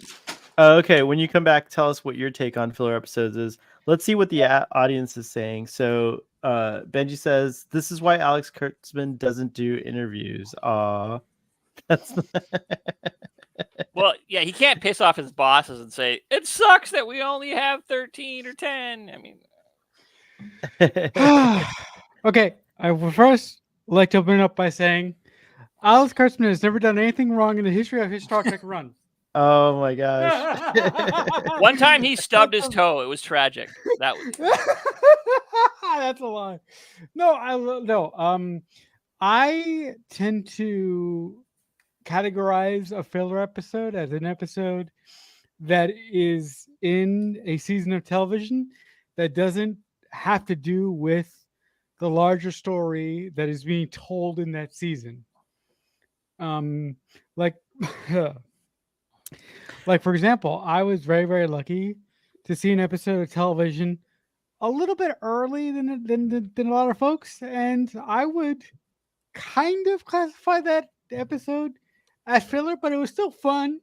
Okay, when you come back, tell us what your take on filler episodes is. Let's see what the audience is saying. So, Benji says, "This is why Alex Kurtzman doesn't do interviews." That's well, yeah, he can't piss off his bosses and say it sucks that we only have 13 or 10. I mean, Okay, I would first like to open up by saying Alex Kurtzman has never done anything wrong in the history of his Star Trek run. Oh my gosh! one time he stubbed his toe. It was tragic. That was That's a lie. No, I tend to categorize a filler episode as an episode that is in a season of television that doesn't have to do with the larger story that is being told in that season. Like like for example, I was very, very lucky to see an episode of television a little bit early than a lot of folks, and I would kind of classify that episode as filler, but it was still fun.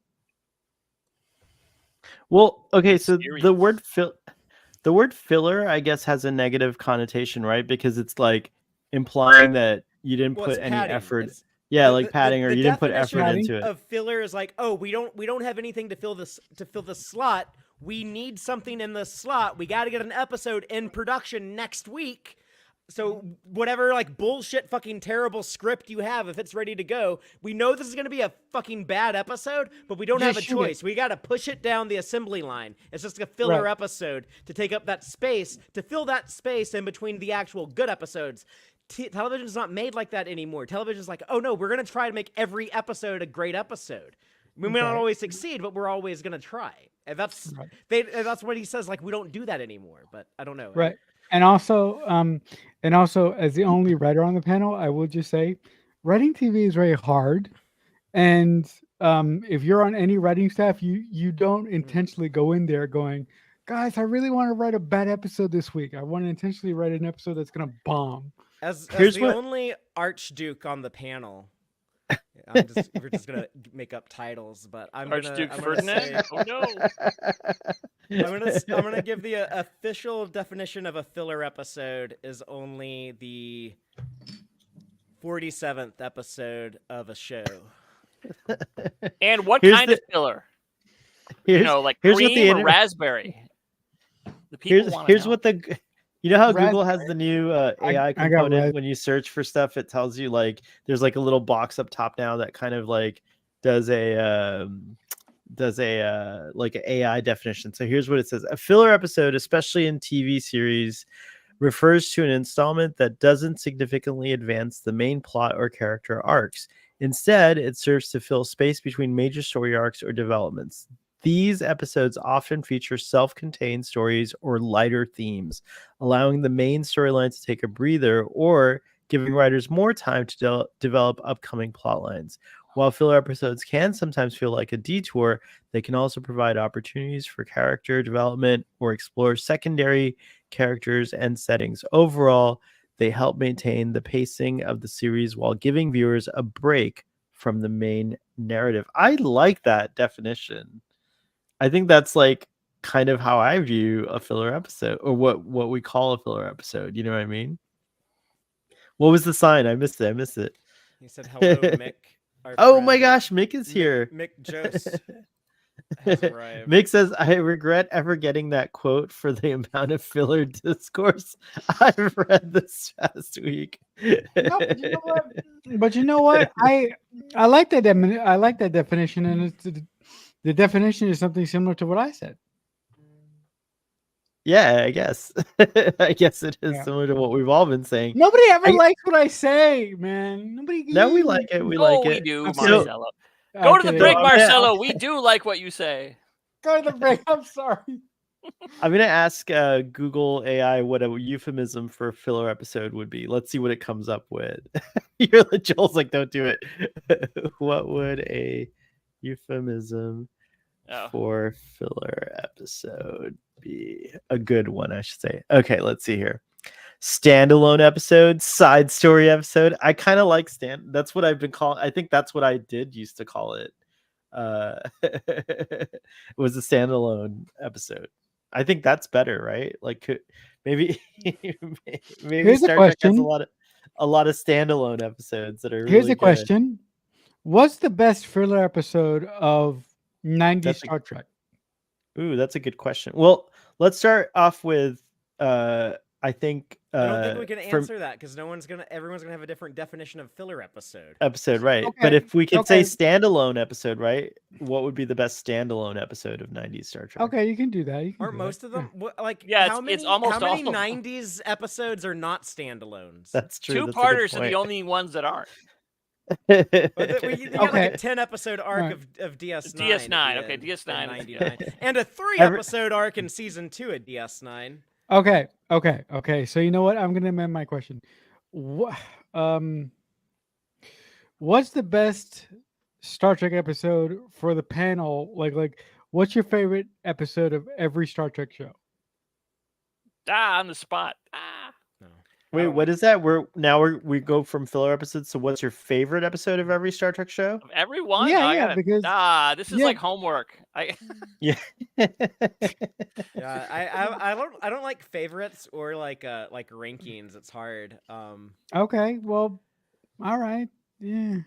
Well, okay, so Serious. the word filler, I guess, has a negative connotation, right? Because it's like implying that you didn't Well, put it's any padding. effort. It's- Yeah, the- like the- padding, or the you didn't put definition effort into it. Of filler is like, oh, we don't have anything to fill the slot. We need something in the slot. We got to get an episode in production next week. So whatever like bullshit fucking terrible script you have, if it's ready to go, we know this is gonna be a fucking bad episode, but we don't have a Just shoot it. choice. We gotta push it down the assembly line. It's just a filler Right. episode to take up that space, to fill that space in between the actual good episodes. Television is not made like that anymore. Television is like, oh no, we're gonna try to make every episode a great episode. We may not Right. always succeed, but we're always gonna try. And that's Right. that's what he says. Like we don't do that anymore. But I don't know. Right. And also, as the only writer on the panel, I will just say, writing TV is very hard. And if you're on any writing staff, you don't intentionally go in there going, guys, I really want to write a bad episode this week. I want to intentionally write an episode that's gonna bomb. As Here's the what- only Archduke on the panel, we're just gonna make up titles, but Archduke I'm gonna Ferdinand. say- Oh no! I'm gonna give the official definition of a filler episode is only the 47th episode of a show. And what Here's kind the- of filler? Here's, Like here's what cream the or internet- raspberry. The people want to here's know. what the you know how Google has the new AI I got component res- when you search for stuff, it tells you like there's like a little box up top now that kind of like does a like an AI definition. So here's what it says: a filler episode, especially in TV series, refers to an installment that doesn't significantly advance the main plot or character arcs. Instead, it serves to fill space between major story arcs or developments. These episodes often feature self-contained stories or lighter themes, allowing the main storyline to take a breather or giving writers more time to develop upcoming plot lines. While filler episodes can sometimes feel like a detour, they can also provide opportunities for character development or explore secondary characters and settings. Overall, they help maintain the pacing of the series while giving viewers a break from the main narrative. I like that definition. I think that's like kind of how I view a filler episode, or what we call a filler episode. You know what I mean? What was the sign? I missed it. He said, "Hello, Mick." Our Oh friend, my gosh, Mick is Mick, here. Mick Jost has arrived. Mick says, I regret ever getting that quote for the amount of filler discourse I've read this past week. No, but you know what? But you know what? I like that. I like that definition, and the definition is something similar to what I said. Yeah, I guess. I guess it is Yeah. similar to what we've all been saying. Nobody ever likes what I say, man. Nobody. No, we like it. We like we it. do, I'm So- Marcelo. Go to the kidding. break, I'm Marcelo. We do like what you say. Go to the break. I'm sorry. I'm gonna ask Google AI what a euphemism for a filler episode would be. Let's see what it comes up with. Joel's like, don't do it. What would a euphemism Oh. for filler episode be? A good one, I should say. Okay, let's see here. Standalone episode, side story episode. I kind of like that's what I've been calling. I think that's what I did used to call it. It was a standalone episode. I think that's better, right? Like maybe Here's a Star Trek has question. a lot of standalone episodes that are Here's really a question: what's the best filler episode of '90s That's a- Star Trek? Good. Ooh, that's a good question. Well, let's start off with I think I don't think we can for answer that because everyone's gonna have a different definition of filler episode. episode, right? But Okay, if we could say okay. standalone episode, right? What would be the best standalone episode of 90s Star Trek? Okay, you can do that. You can Aren't do that. most of them like? Yeah, how it's many, almost how many all of them. '90s episodes are not standalones? That's true. that's a good Two-parters are the point. only ones that aren't. You got like Okay. a 10-episode arc Right. of DS9. DS9, at the okay, end, DS9. in '99, and a 3 Every- episode arc in season 2 at DS9. Okay. So you know what? I'm gonna amend my question. What's the best Star Trek episode for the panel? Like, what's your favorite episode of every Star Trek show? On the spot. No. Wait, what is that? We go from filler episodes. So, what's your favorite episode of every Star Trek show? Of everyone? Yeah, No, I yeah, gotta- because- this is yeah. like homework. Yeah. Yeah, I don't like favorites or like rankings. It's hard. Okay, well, all right, yeah.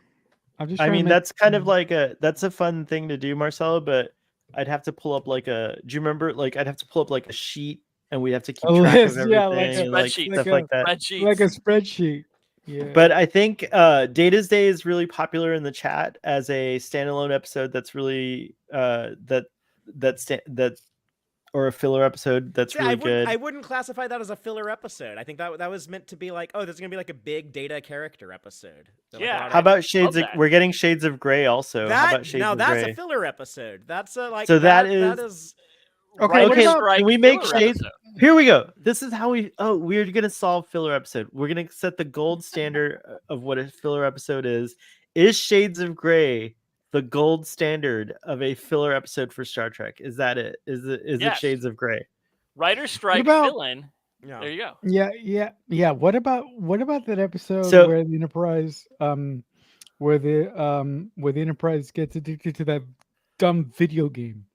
I'm just. I trying to mean, make- that's kind of like that's a fun thing to do, Marcelo. But I'd have to pull up like do you remember? Like, I'd have to pull up like a sheet, and we'd have to keep A track list, of yeah, everything, like a and, like spreadsheet. stuff Like like that. Spreadsheets. like a spreadsheet. Yeah. But I think Data's Day is really popular in the chat as a standalone episode. That's really that or a filler episode that's See, really good. I wouldn't classify that as a filler episode. I think that was meant to be like, oh, this is gonna be like a big Data character episode. So, like, a Yeah. lot of- How about Shades of? that. We're getting Shades of Grey also. How that? about Shades Now of that's Grey? a filler episode. That's a like. So that that is- is. Okay, Writer's what about- strike can we make filler Shades- episode. Here we go. This is how we're gonna solve filler episode. We're gonna set the gold standard of what a filler episode is. Is Shades of Grey the gold standard of a filler episode for Star Trek? Is that it? Is it Yes. Shades of Grey? Writer's strike about- fill-in. Yeah. There you go. Yeah. What about that episode So- where the Enterprise where the Enterprise gets addicted to that dumb video game?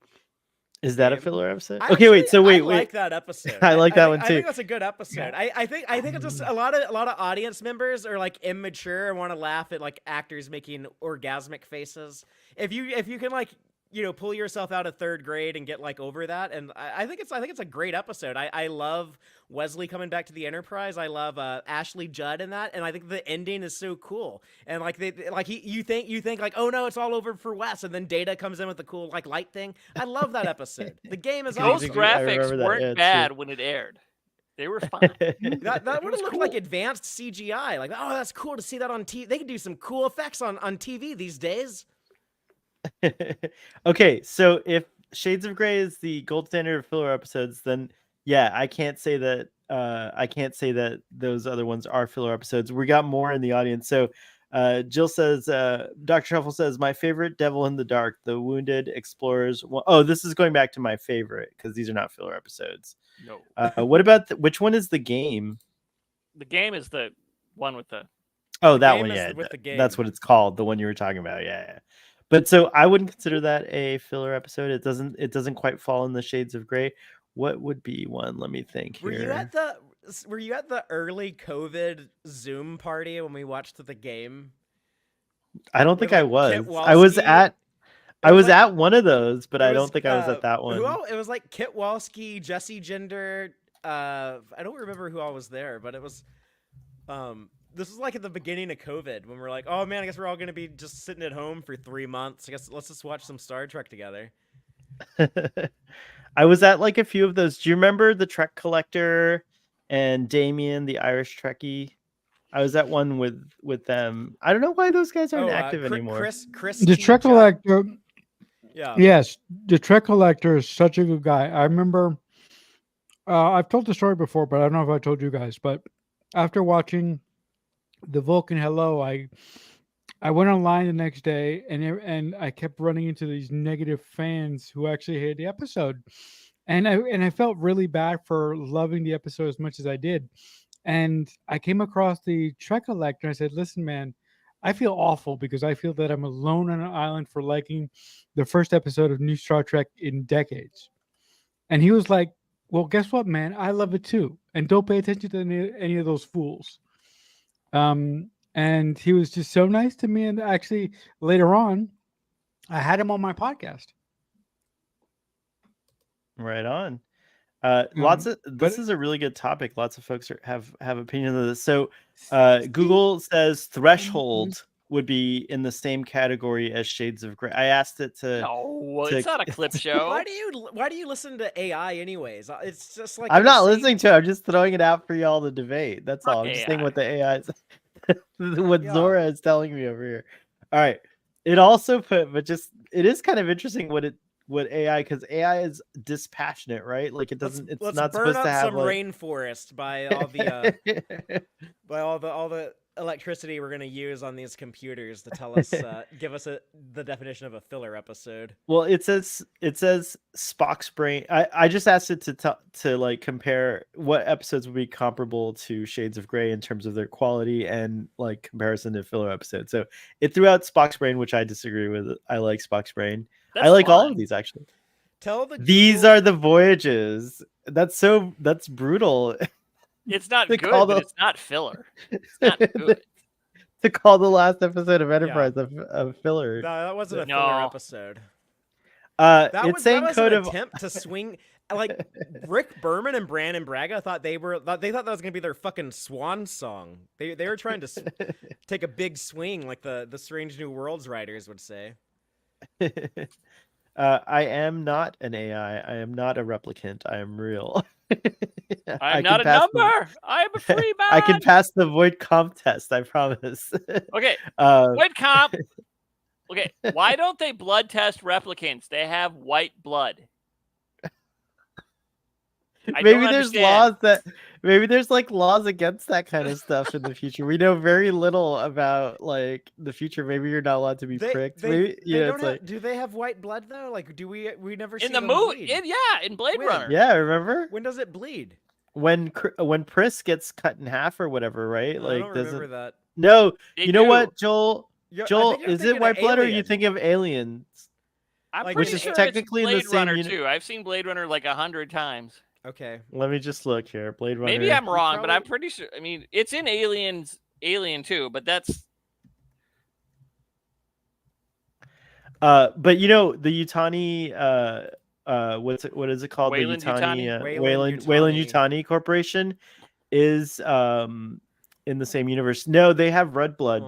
Is that a Game. filler episode? I Okay, wait. actually- So I wait. like that episode. I like that one I too. think that's a good episode. I think it's just a lot of audience members are like immature and want to laugh at like actors making orgasmic faces. If you can like pull yourself out of third grade and get like over that, and I think it's a great episode. I love Wesley coming back to the Enterprise. I love Ashley Judd in that, and I think the ending is so cool. And like you think like, oh no, it's all over for Wes, and then Data comes in with the cool like light thing. I love that episode. The game is Those awesome. I graphics remember that, weren't yeah, it's bad true. when it aired. They were fine. That would have was looked like cool. advanced CGI. Like, oh, that's cool to see that on TV. They can do some cool effects on TV these days. Okay, so if Shades of Grey is the gold standard of filler episodes, then yeah, I can't say that those other ones are filler episodes. We got more in the audience. So Jill says, Dr. Shuffle says, my favorite Devil in the Dark, the Wounded Explorers. Oh, this is going back to my favorite because these are not filler episodes. No. What about which one is the game? The game is the one with the. Oh, The that game one. is Yeah, with the game. that's what it's called. The one you were talking about. Yeah. But so I wouldn't consider that a filler episode. It doesn't quite fall in the shades of gray. What would be one? Let me think here. Were you at the early COVID Zoom party when we watched the game? I don't think I was. Kit I was Walski- at It was like- at one of those, but it I don't was, think I was at that one. It was like Kit Walski, Jesse Gender. I don't remember who all was there, but it was. This was like at the beginning of COVID when we're like, oh man, I guess we're all gonna be just sitting at home for 3 months. I guess let's just watch some Star Trek together. I was at like a few of those. Do you remember the Trek Collector and Damien, the Irish Trekkie? I was at one with them. I don't know why those guys aren't active anymore. Chris The T. Trek Judd. Collector. Yeah. Yes, the Trek Collector is such a good guy. I remember. I've told the story before, but I don't know if I told you guys. But after watching the Vulcan Hello, I went online the next day and I kept running into these negative fans who actually hated the episode, and I felt really bad for loving the episode as much as I did, and I came across the Trek Collector and I said, "Listen, man, I feel awful because I feel that I'm alone on an island for liking the first episode of New Star Trek in decades," and he was like, "Well, guess what, man? I love it too, and don't pay attention to any of those fools." And he was just so nice to me. And actually, later on, I had him on my podcast. Right on. This but- is a really good topic. Lots of folks have opinions of this. So Google says Threshold would be in the same category as Shades of Grey. I asked it to. No, it's not a clip show. Why do you listen to AI anyways? It's just like I'm not insane- listening to it. I'm just throwing it out for y'all to debate. That's all. I'm just saying AI. what the AI is, what Yeah. Zora is telling me over here. All right. It also it is kind of interesting what AI, because AI is dispassionate, right? Like it's let's not burn supposed up to have some like... rainforest by all the by all the electricity we're gonna use on these computers to tell us give us the definition of a filler episode. Well, it says Spock's brain. I just asked it to like compare what episodes would be comparable to Shades of Grey in terms of their quality and like comparison to filler episodes. So it threw out Spock's brain, which I disagree with. I like Spock's brain. That's I like all fine. of these actually. These Are the voyages. That's brutal. It's not They good, call but the- it's not filler. It's not good. To call the last episode of Enterprise a filler. No, that wasn't a No. filler episode. It's That saying was code an of attempt to swing. Like Rick Berman and Brandon Braga thought they thought that was gonna be their fucking swan song. They were trying to take a big swing, like the Strange New Worlds writers would say. I am not an AI. I am not a replicant. I am real. I'm not a number. I am a free man. I can pass the void comp test. I promise. Okay, Uh, white cop. Okay, why don't they blood test replicants? They have white blood. I maybe don't there's understand. maybe there's like laws against that kind of stuff in the future. We know very little about like the future. Maybe you're not allowed to be pricked. Maybe it's like do they have white blood though? Like, do we never see In the them movie, bleed? in Blade When? Runner. yeah. Remember When does it bleed? when Pris gets cut in half or whatever, right? I Like don't doesn't remember that. no. They You know do. what, Joel? I Joel, think you're is it thinking white of blood or you Alien. think of Aliens? I'm Like, pretty which is sure technically in it's the Blade same Runner uni- too. I've seen Blade Runner like 100 times. Okay. Let me just look here. Blade Runner. Maybe I'm wrong, but probably- I'm pretty sure. I mean, it's in Alien too, but that's But you know the Yutani. What is it called? Wayland the Yutani. Yutani? Wayland Yutani Corporation is in the same universe. No, they have red blood,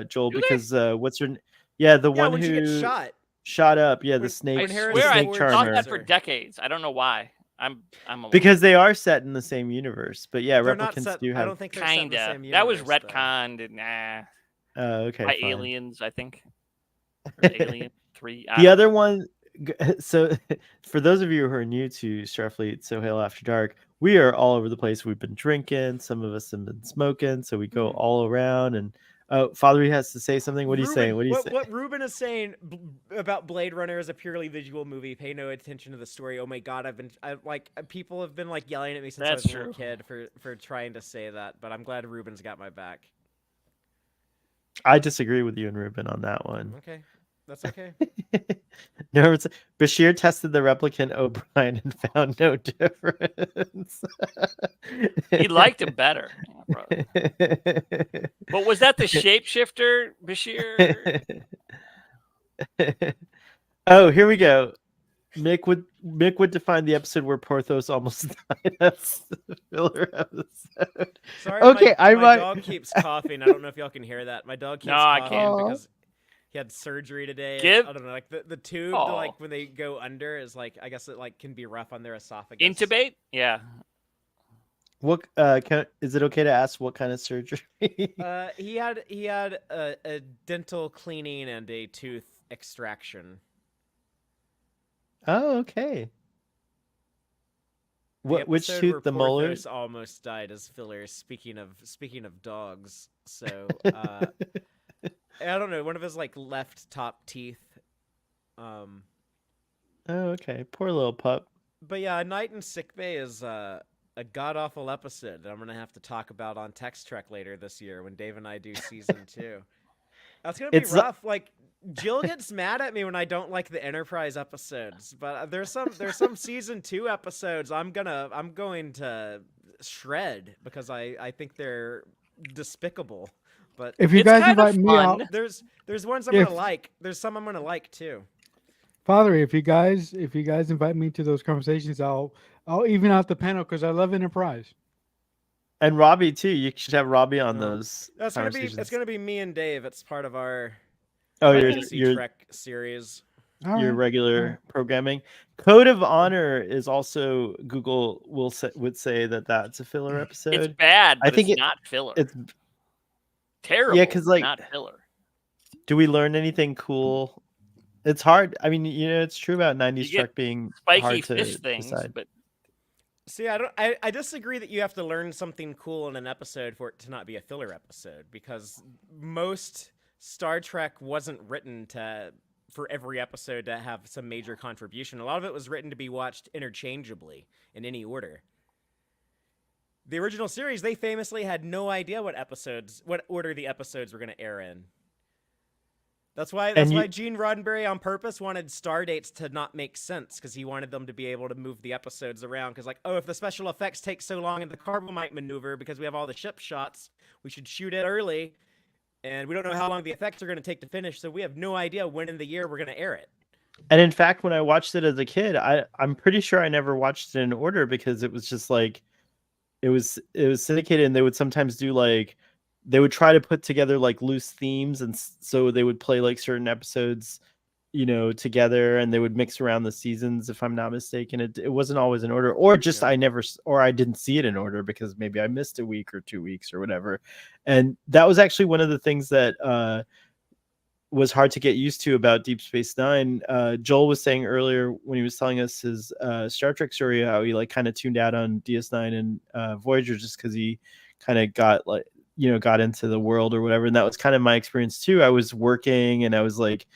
Joel, Do they? because what's her? Yeah, the Yeah, one when she who gets shot. shot up. Yeah, the When- snake. I When the Harrison swear I snake Ford thought charmer. that for decades. I don't know why. I'm a Because they are set in the same universe. But yeah, They're not replicants set. do I have. don't think they're set in the kinda. same That was universe, though. retconned. And, Okay. by fine. Aliens, I think. Or Alien 3. I The don't other one, so for those of you who are new to Starfleet, So Hail After Dark, we are all over the place. We've been drinking, some of us have been smoking, so we go all around. And Oh, Father has to say something. What are you Ruben, saying? What are you saying? What Ruben is saying about Blade Runner is a purely visual movie. Pay no attention to the story. Oh my god, people have been like yelling at me since I That's was a little true. kid for trying to say that, but I'm glad Ruben's got my back. I disagree with you and Ruben on that one. Okay, that's okay. No, Bashir tested the replicant O'Brien and found no difference. He liked him better. But was that the shapeshifter, Bashir? Oh, here we go. Mick would define the episode where Porthos almost died as the filler episode. Sorry, Okay, my dog keeps coughing. I don't know if y'all can hear that. My dog keeps No, I coughing can't. because he had surgery today. Give- I don't know, like the tube, Oh. like when they go under, is like I guess it like can be rough on their esophagus. Intubate? Yeah. What is it okay to ask what kind of surgery? He had a dental cleaning and a tooth extraction. Oh, okay. Which episode tooth? where The molar? Porthos almost died as filler. Speaking of dogs, so I don't know, one of his like left top teeth. Oh, okay. Poor little pup. But yeah, A Night in Sickbay is a god awful episode that I'm gonna have to talk about on Text Trek later this year when Dave and I do season 2. That's gonna be rough. Like Jill gets mad at me when I don't like the Enterprise episodes, but there's some season 2 episodes I'm going to shred because I think they're despicable. But If you It's guys kind of invite me out, fun. there's ones I'm If- gonna like. There's some I'm gonna like too. Father, if you guys invite me to those conversations, I'll even out the panel because I love Enterprise. And Robbie too. You should have Robbie on No. those. It's gonna conversations. be me and Dave. It's part of our Oh, Legacy your Trek series. All your right. regular programming. Code of Honor is also Google would say that that's a filler It's episode. bad, I but think it's not filler. It's terrible. 'cause, like, not filler. do we learn anything cool? It's hard. I mean, it's true about 90s You get Trek being Spiky hard to fish things, decide. but See, I disagree that you have to learn something cool in an episode for it to not be a filler episode, because most Star Trek wasn't written for every episode to have some major contribution. A lot of it was written to be watched interchangeably in any order. The original series, they famously had no idea what order the episodes were going to air in. That's why Gene Roddenberry on purpose wanted star dates to not make sense, because he wanted them to be able to move the episodes around. Because like, oh, if the special effects take so long in the Carbomite maneuver because we have all the ship shots, we should shoot it early, and we don't know how long the effects are going to take to finish, so we have no idea when in the year we're going to air it. And in fact, when I watched it as a kid, I'm pretty sure I never watched it in order, because it was just like it was syndicated, and they would sometimes do like they would try to put together like loose themes, and so they would play like certain episodes, together, and they would mix around the seasons, if I'm not mistaken. It wasn't always in order, or just Yeah. I didn't see it in order because maybe I missed a week or 2 weeks or whatever. And that was actually one of the things that was hard to get used to about Deep Space Nine. Joel was saying earlier when he was telling us his Star Trek story, how he like kind of tuned out on DS9 and Voyager just because he kind of got into the world or whatever. And that was kind of my experience too. I was working and I was like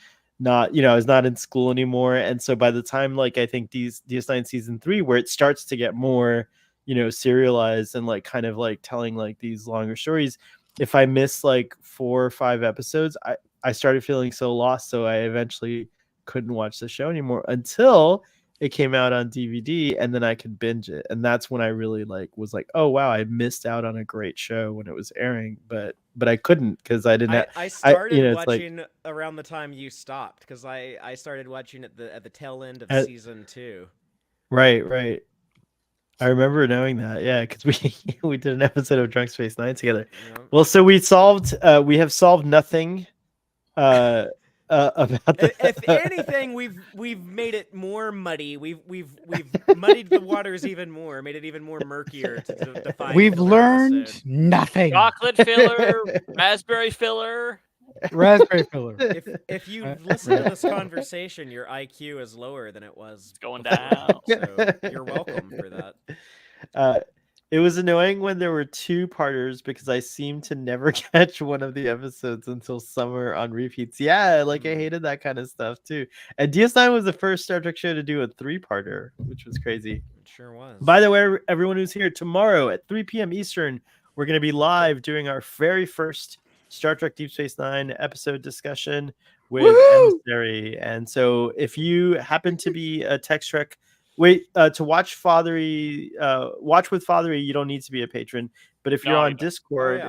I was not in school anymore. And so by the time like I think DS9 season 3, where it starts to get more, serialized and like kind of like telling like these longer stories, if I miss like 4 or 5 episodes, I started feeling so lost. So I eventually couldn't watch the show anymore until it came out on DVD, and then I could binge it. And that's when I really was like, oh wow, I missed out on a great show when it was airing, but I couldn't because I didn't. I started it's like- watching around the time you stopped, because I started watching at the tail end of season 2. Right. I remember knowing that, yeah, because we did an episode of Drunk Space Nine together. You know? Well, so we have solved nothing about the... If anything, we've made it more muddy. We've muddied the waters even more, made it even more murkier to define. We've filler learned episode. nothing. chocolate filler, raspberry filler. Raspberry filler. If you listen to this conversation, your IQ is lower than it was. It's going before, down. So you're welcome for that. It was annoying when there were 2-parters because I seemed to never catch one of the episodes until summer on repeats. Yeah, like I hated that kind of stuff too. And DS9 was the first Star Trek show to do a 3-parter, which was crazy. It sure was. By the way, everyone who's here, tomorrow at 3 p.m. Eastern, we're going to be live doing our very first Star Trek Deep Space Nine episode discussion with Emissary. And so if you happen to be a Text Trek, to watch watch with Fathery, you don't need to be a patron. But if you're on Discord,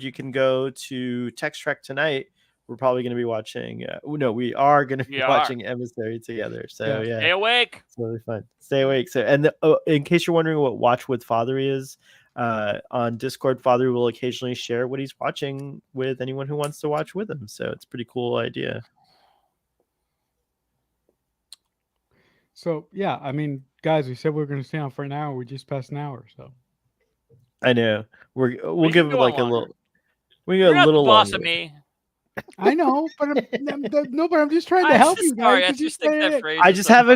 you can go to Text Trek tonight. We're probably going to be watching. We are going to be watching Emissary together. So yeah, stay awake. It's really fun. Stay awake. So, and in case you're wondering what Watch with Fathery is, on Discord, Fathery will occasionally share what he's watching with anyone who wants to watch with him. So it's a pretty cool idea. So yeah, I mean, guys, we said we were going to stay on for an hour. We just passed an hour, so. I know we'll give it like a little. We go You're a not little the boss longer. of me. I know, but I'm just trying to help you guys. I just think that phrase. I just have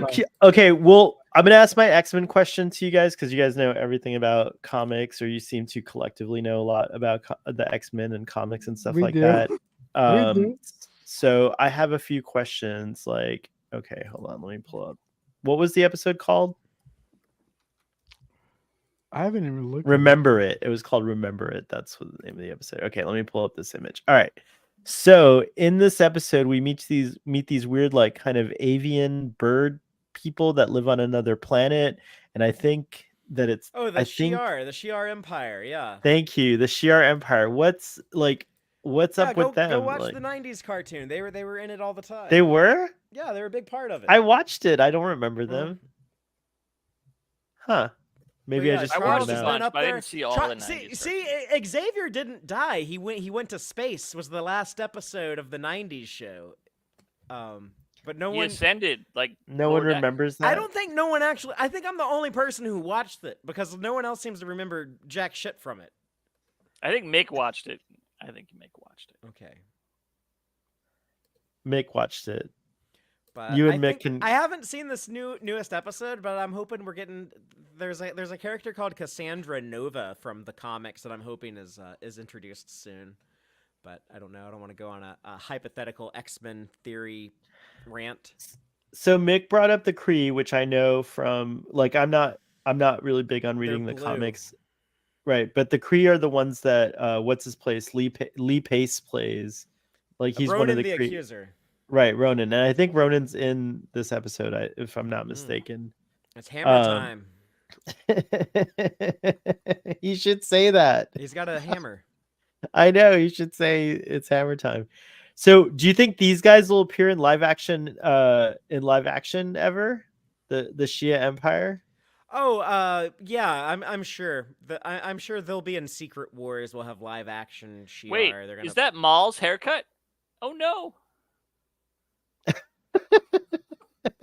okay. Well, I'm gonna ask my X-Men question to you guys because you guys know everything about comics, or you seem to collectively know a lot about the X-Men and comics and stuff like that. So I have a few questions. Like, okay, hold on, let me pull up. What was the episode called? I haven't even looked. Remember It. It was called Remember It. That's what the name of the episode. Okay, let me pull up this image. All right. So in this episode, we meet these weird, like, kind of avian bird people that live on another planet, and I think that it's the Shi'ar Empire. Yeah. Thank you, the Shi'ar Empire. What's up with them? Go watch the '90s cartoon. They were in it all the time. They were? Yeah, they were a big part of it. I watched it. I don't remember them. Huh. Maybe I just watched it a bunch, but I didn't see all the 90s. See, Xavier didn't die. He went to space. Was the last episode of the '90s show. But no one ascended. Like no one remembers that. I don't think no one actually. I think I'm the only person who watched it because no one else seems to remember jack shit from it. I think Mick watched it. Okay. Mick watched it. But you and Mick can. I haven't seen this newest episode, but I'm hoping we're getting. There's a character called Cassandra Nova from the comics that I'm hoping is introduced soon. But I don't know. I don't want to go on a hypothetical X-Men theory rant. So Mick brought up the Kree, which I know from like I'm not really big on reading the comics, right? But the Kree are the ones that what's his place Lee Pace plays. Like he's Ronan one of the Kree. Accuser. Right, Ronan, and I think Ronan's in this episode, if I'm not mistaken. It's hammer time. You should say that. He's got a hammer. I know. You should say it's hammer time. So, do you think these guys will appear in live action? Ever? The Shia Empire? Oh, yeah. I'm sure. I'm sure they'll be in Secret Wars. We'll have live action Shi'ar. Wait, is that Maul's haircut? Oh no.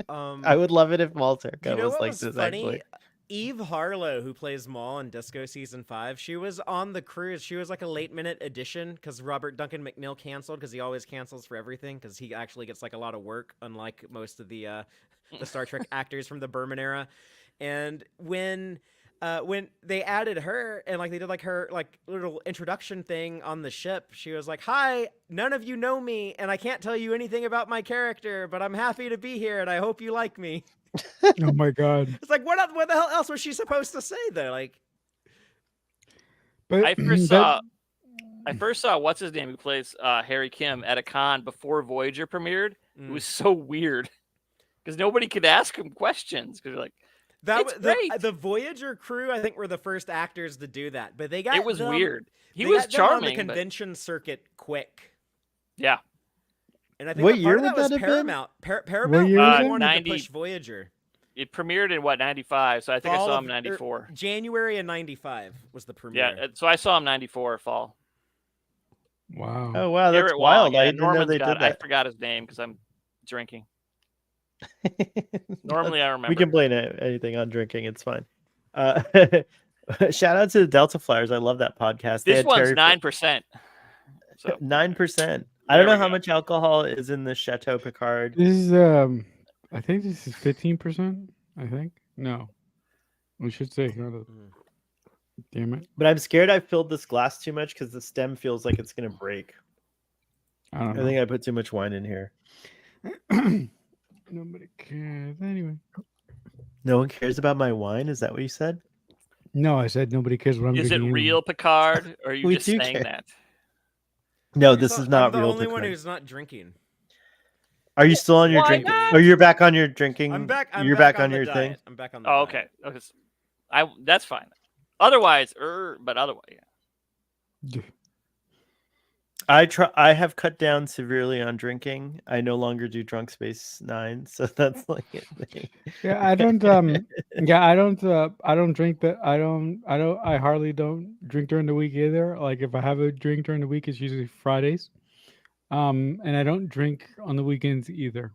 I would love it if Maul's haircut was like this. Funny? Actually, Eve Harlow, who plays Maul in Disco season 5, she was on the cruise. She was like a late minute addition because Robert Duncan McNeil canceled because he always cancels for everything because he actually gets like a lot of work, unlike most of the Star Trek actors from the Berman era. And when they added her and like they did like her like little introduction thing on the ship, she was like, "Hi, none of you know me, and I can't tell you anything about my character, but I'm happy to be here, and I hope you like me." Oh my god! It's like what the hell else was she supposed to say though? Like, but I first saw what's his name who plays Harry Kim at a con before Voyager premiered. It was so weird because nobody could ask him questions because like. The Voyager crew, I think, were the first actors to do that, but they got it was weird. He was charming on the convention circuit quick. Yeah, and I think what year would that was Paramount. Paramount wanted to push Voyager. It premiered in what 95, so I think I saw him 94. January of 95 was the premiere. Yeah, so I saw him 94 fall. Wow. Oh wow, that's wild. Yeah, I didn't know they did that. I forgot his name because I'm drinking. Normally I remember. We can blame anything on drinking. It's fine. Shout out to the Delta Flyers. I love that podcast. This one's 9%. So 9%. I don't know how much alcohol is in the Chateau Picard. This is I think this is 15%. I think no. We should say another. Damn it! But I'm scared I filled this glass too much because the stem feels like it's gonna break. I don't I know. think I put too much wine in here. Nobody cares anyway. No one cares about my wine. Is that what you said? No, I said nobody cares what I'm Is it drinking. anyway. real, Picard? Or are you We just do saying care. that? No, this is not I'm the real. only one Picard. who's not drinking. Are you still on your Why drinking? not? Oh, you're back on your drinking. I'm back. I'm you're back, back on the your diet. thing. I'm back on the Oh, diet. okay. That's fine. Otherwise, but otherwise, yeah. I have cut down severely on drinking. I no longer do Drunk Space 9, so that's like a thing. Yeah, I don't. Yeah, I don't drink that. I hardly don't drink during the week either. Like if I have a drink during the week, it's usually Fridays. And I don't drink on the weekends either.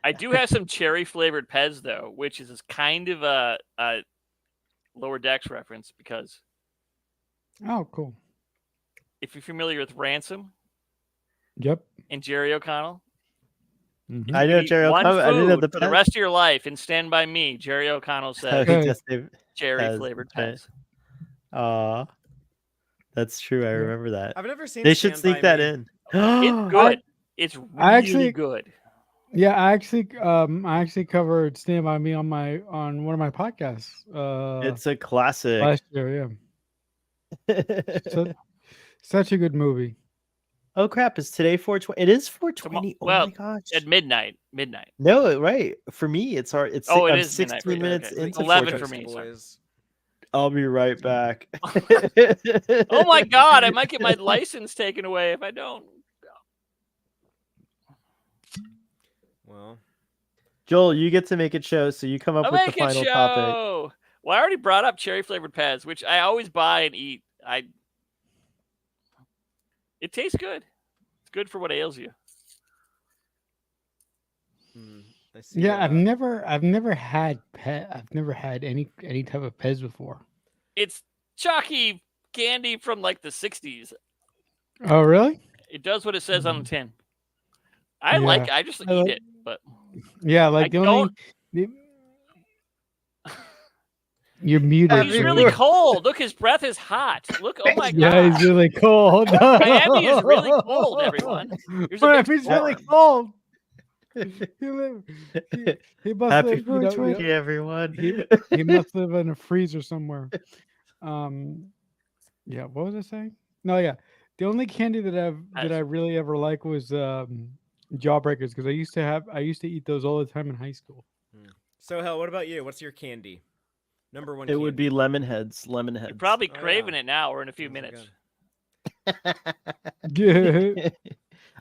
I do have some cherry flavored Pez though, which is kind of a Lower Decks reference because Oh, cool. if you're familiar with Ransom Yep. and Jerry O'Connell, Mhm. I know eat Jerry one O'Connell. I didn't know food the for the Pez. rest of your life and Stand By Me. Jerry O'Connell Oh, said he Pez. just said cherry flavored Pez. Pez. Aw, that's true. I remember that. I've never seen. They should Stand sneak By that Me. in. It's good. It's really I actually- good. Yeah, I actually covered Stand By Me on one of my podcasts. It's a classic. Last year, yeah. Such a good movie. Oh crap! Is today 420? It is 420. Oh well, my gosh! At midnight. No, right. For me, it's hard. It's Oh, it I'm is midnight 16 for you. minutes Okay. into 11 for 420. me. Sorry. Boys. I'll be right back. Oh my god, I might get my license taken away if I don't. Well, Joel, you get to make it show, so you come up I'll with the make it final show. topic. Well, I already brought up cherry flavored Pez, which I always buy and eat. It tastes good. It's good for what ails you. I see, Yeah, I've never had I've never had any type of Pez before. It's chalky candy from like the 60s. Oh, really? It does what it says on the tin. I Yeah. like it. I just I eat like- it, but Yeah, like I the only. You're muted. he's Every really word. cold. Look, his breath is hot. Look, oh my Yeah, god. he's really cold. Miami is really cold, everyone. Here's a big Miami's really storm. cold. He must Happy live, you know, 420, everyone. he must live in a freezer somewhere. Yeah. What was I saying? No, yeah. The only candy that I really ever liked was Jawbreakers because I used to eat those all the time in high school. So, Hell, what about you? What's your candy? Number one. It would be candy. lemon heads. Lemon heads. You're probably Oh, craving yeah. it now or in a few Those are minutes. good. Yeah.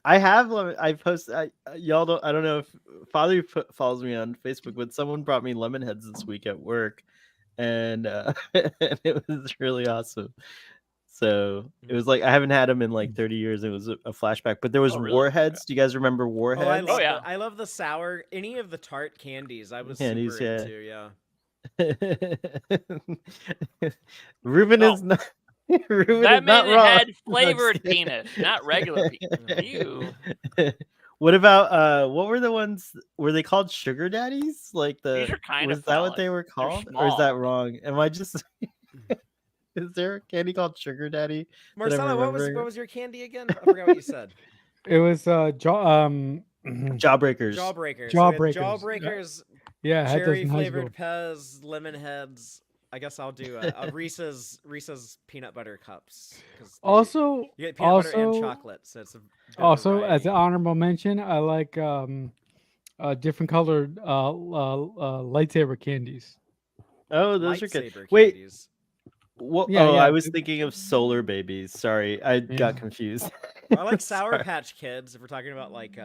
I have lemon. I post. Y'all don't. I don't know if Father follows me on Facebook, but someone brought me lemon heads this week at work, and and it was really awesome. So it was like I haven't had them in like 30 years. It was a flashback. But there was Oh, really? Warheads. Do you guys remember Oh, Warheads? yeah. I love the sour. Any of the tart candies, I was Candies, super yeah. into. Yeah. Ruben No. is not. Ruben That is not man wrong. had flavored peanut, not regular peanut. Ew. What about what were the ones? Were they called sugar daddies? Like the These are kind was of that what phallic. they were They're called, or is that small. wrong? Am I just? Is there a candy called sugar daddy? Marcelo, what remembering. was your candy again? I forgot what you said. It was Jawbreakers. Jawbreakers. Jawbreakers. Jawbreakers. yeah, I had those Cherry in high school. flavored Pez, lemon heads. I guess I'll do a Reese's peanut butter cups. 'cause Also, you get peanut butter and also- chocolate, so it's a bit of a also as variety. an honorable mention, I like different colored lightsaber candies. Oh, those are good. Lightsaber Wait, candies. what? Yeah, oh, yeah, I was it- thinking of solar babies. Sorry, I got confused. I like Sour Sorry. Patch Kids. If we're talking about like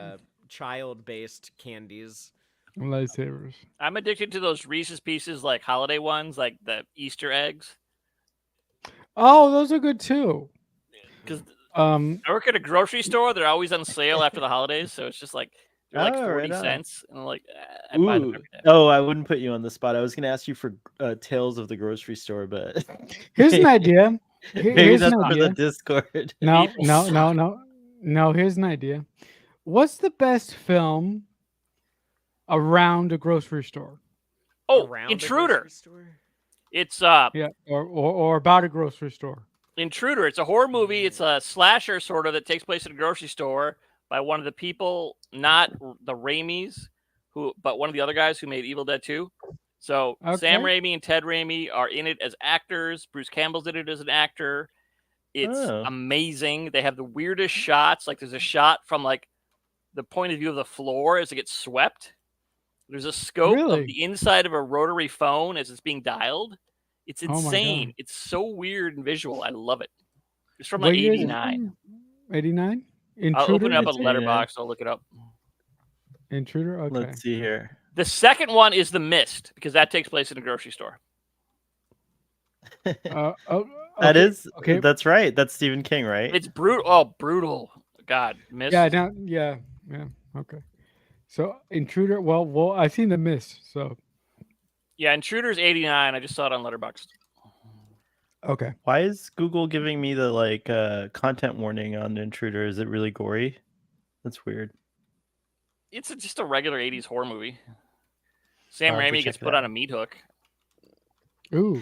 child-based candies. Lightsabers. I'm addicted to those Reese's Pieces, like holiday ones, like the Easter eggs. Oh, those are good too. Because Um, I work at a grocery store. They're always on sale after the holidays, so it's just like they're like Oh, 40 right on. cents, and I'm like, I buy them Ooh. every day. Oh, I wouldn't put you on the spot. I was going to ask you for tales of the grocery store, but here's an idea. maybe Here's that's an for the idea. Discord. No. Here's an idea. What's the best film around a grocery store. Oh, Around a Intruder. grocery store? It's Yeah, or about a grocery store. Intruder. It's a horror movie. It's a slasher sort of that takes place in a grocery store by one of the people, not the Raimis, but one of the other guys who made Evil Dead 2. So Sam Okay. Raimi and Ted Raimi are in it as actors. Bruce Campbell's in it as an actor. It's amazing. They have the weirdest shots. Like there's a shot from like the point of view of the floor as it gets swept. There's a scope of Really? the inside of a rotary phone as it's being dialed. It's Oh my insane. God. It's so weird and visual. I love it. It's from What like year is it 89. from? 89? I'll open Intruder? it up you a said? letterbox. I'll look it up. Intruder? Okay. Let's see here. The second one is The Mist because that takes place in a grocery store. That That is okay. That's right. That's Stephen King, right? It's brutal. Oh, brutal. God, Mist. Yeah. Okay. So Intruder. Well, I've seen The Mist. So Yeah, Intruder's 89. I just saw it on Letterboxd. okay. Why is Google giving me the content warning on Intruder? Is it really gory? That's weird. It's just a regular 80s horror movie. Sam I'll have to Raimi gets check it put out. on a meat hook. Ooh.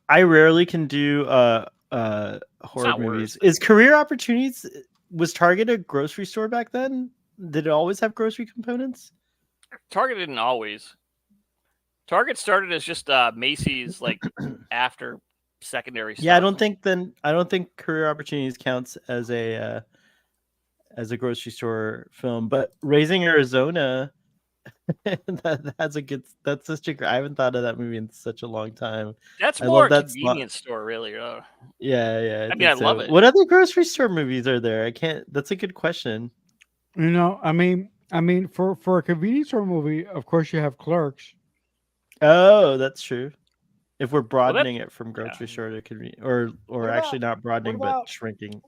I rarely can do horror not movies. worse. Is Career Opportunities, was Target a grocery store back then? Did it always have grocery components? Target didn't always. Target started as just Macy's, like after secondary stuff. Yeah, I don't think Career Opportunities counts as a grocery store film, but Raising Arizona, that's such a I haven't thought of that movie in such a long time. That's I more love a that convenience store, really. Yeah. I mean, I love it. What other grocery store movies are there? That's a good question. You know, I mean, for a convenience store movie, of course you have Clerks. Oh, that's true. If we're that- broadening it from grocery store to convenience, or What actually about- not broadening what about- but shrinking.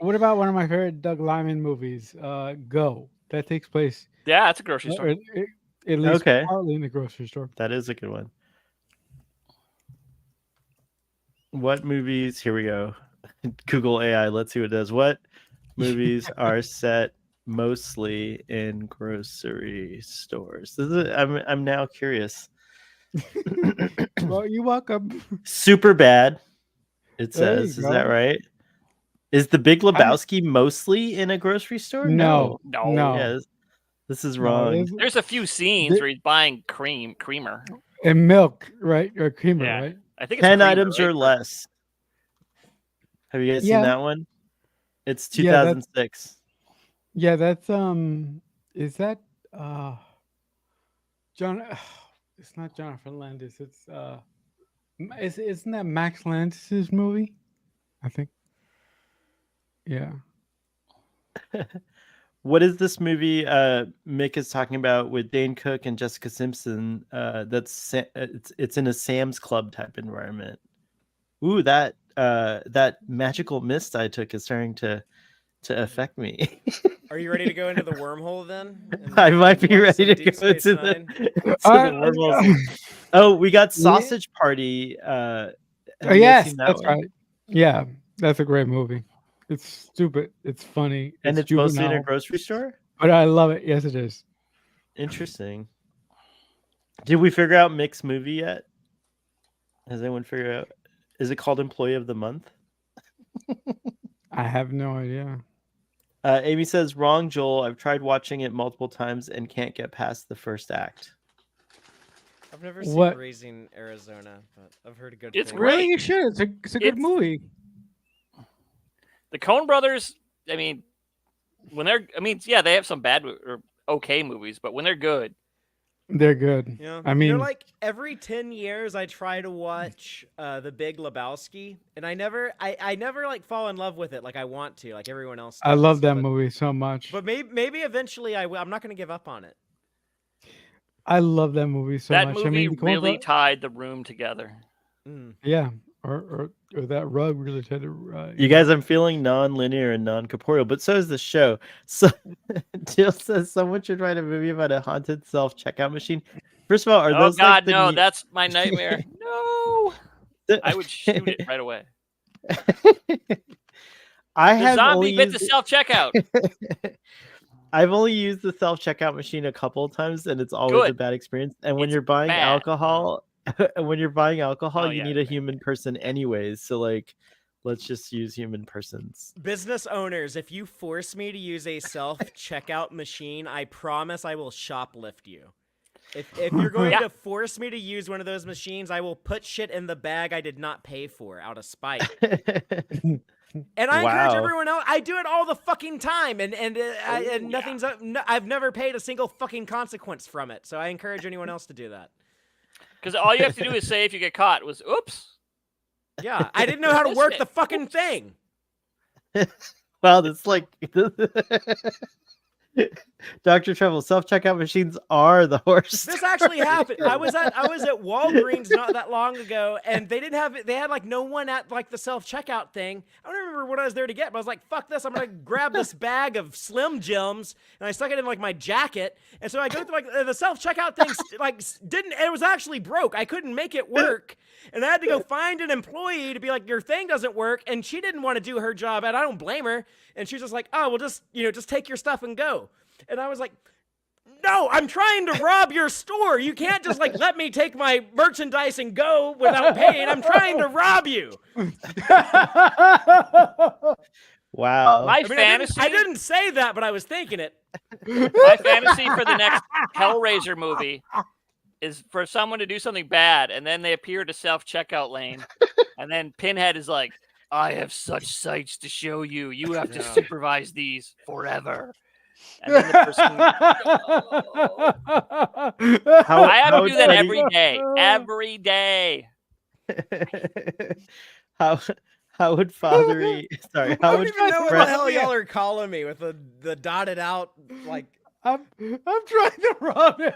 What about one of my favorite Doug Liman movies, Go? That takes place Yeah, that's a grocery store. at least Okay. partly in the grocery store. That is a good one. What movies? Here we go. Google AI. Let's see what it does. What movies are set mostly in grocery stores? I'm now curious. Well, you're welcome. Super Bad. It There you says. Is that go. right? Is The Big Lebowski mostly in a grocery store? No. Yeah, this is No, wrong. There's a few scenes where he's buying creamer. And milk, right? Or creamer, Yeah. right? I think it's 10 creamer, items right? or less. Have you guys seen Yeah. that one? It's Yeah, that's- 2006. Yeah, that's is that John? It's not Jonathan Landis. It's isn't that Max Landis's movie? I think. Yeah. What is this movie Mick is talking about with Dane Cook and Jessica Simpson? It's in a Sam's Club type environment. Ooh, that magical mist I took is starting to affect me. Are you ready to go into the wormhole then? And I might be watch some ready to Deep go Space into Nine? the wormholes. Oh, we got Sausage Party. Have you guys Yes, seen that that's one? right. Yeah, that's a great movie. It's stupid. It's funny. And it's mostly in a juvenile, grocery store? but I love it. Yes, it is. Interesting. Did we figure out Mick's movie yet? Has anyone figured out? Is it called Employee of the Month? I have no idea. Amy says, wrong, Joel. I've tried watching it multiple times and can't get past the first act. I've never seen What? Raising Arizona, but I've heard good It's things. great. Really, you should. It's a good It's- movie. The Coen brothers, I mean, they have some bad or okay movies, but when they're good, They're good. Yeah. I mean, like every 10 years I try to watch The Big Lebowski, and I never like fall in love with it like I want to, like everyone else I does, love that but- movie so much. But maybe eventually I will. I'm not going to give up on it. I love that movie so that much. movie I mean, the Coen really bro- tied the room together. Mm. yeah, or that rug really said it. You guys, I'm feeling non-linear and non-corporeal, but so is the show. So Jill says someone should write a movie about a haunted self-checkout machine. First of all, are Oh those God, like the no! That's my nightmare. No, I would shoot it right away. I The have zombie only bit the used self checkout. I've only used the self checkout machine a couple of times, and it's always a Good. bad experience. And when It's you're buying bad. alcohol, when you're buying alcohol, Oh, you yeah, need a okay. human person anyways. So like, let's just use human persons. Business owners, if you force me to use a self-checkout machine, I promise I will shoplift you. If you're going Yeah. to force me to use one of those machines, I will put shit in the bag I did not pay for out of spite. And I encourage Wow. everyone else. I do it all the fucking time, and nothing's. I've never paid a single fucking consequence from it. So I encourage anyone else to do that. Because all you have to do is say if you get caught was, oops. Yeah, I didn't know how to Missed work it. the fucking thing. Well, it's like Dr. Trimble, self checkout machines are the worst. This actually happened. I was at Walgreens not that long ago, and they didn't have it. They had like no one at like the self checkout thing. I don't remember what I was there to get, but I was like, "Fuck this! I'm gonna grab this bag of Slim Jims," and I stuck it in like my jacket. And so I go through like the self checkout thing. Didn't. It was actually broke. I couldn't make it work, and I had to go find an employee to be like, "Your thing doesn't work," and she didn't want to do her job, and I don't blame her. And she's just like, "Oh, well, just take your stuff and go." And I was like, no, I'm trying to rob your store. You can't just like let me take my merchandise and go without paying. I'm trying to rob you. Wow. My I mean, fantasy. I didn't say that, but I was thinking it. My fantasy for the next Hellraiser movie is for someone to do something bad, and then they appear at a self-checkout lane, and then Pinhead is like, "I have such sights to show you. You have to supervise these forever." And then the person, I have to do that every day. Every day. How would Fathery? Sorry, I how don't would even know what Fred- the hell y'all are calling me with the dotted out like. I'm trying to rob it.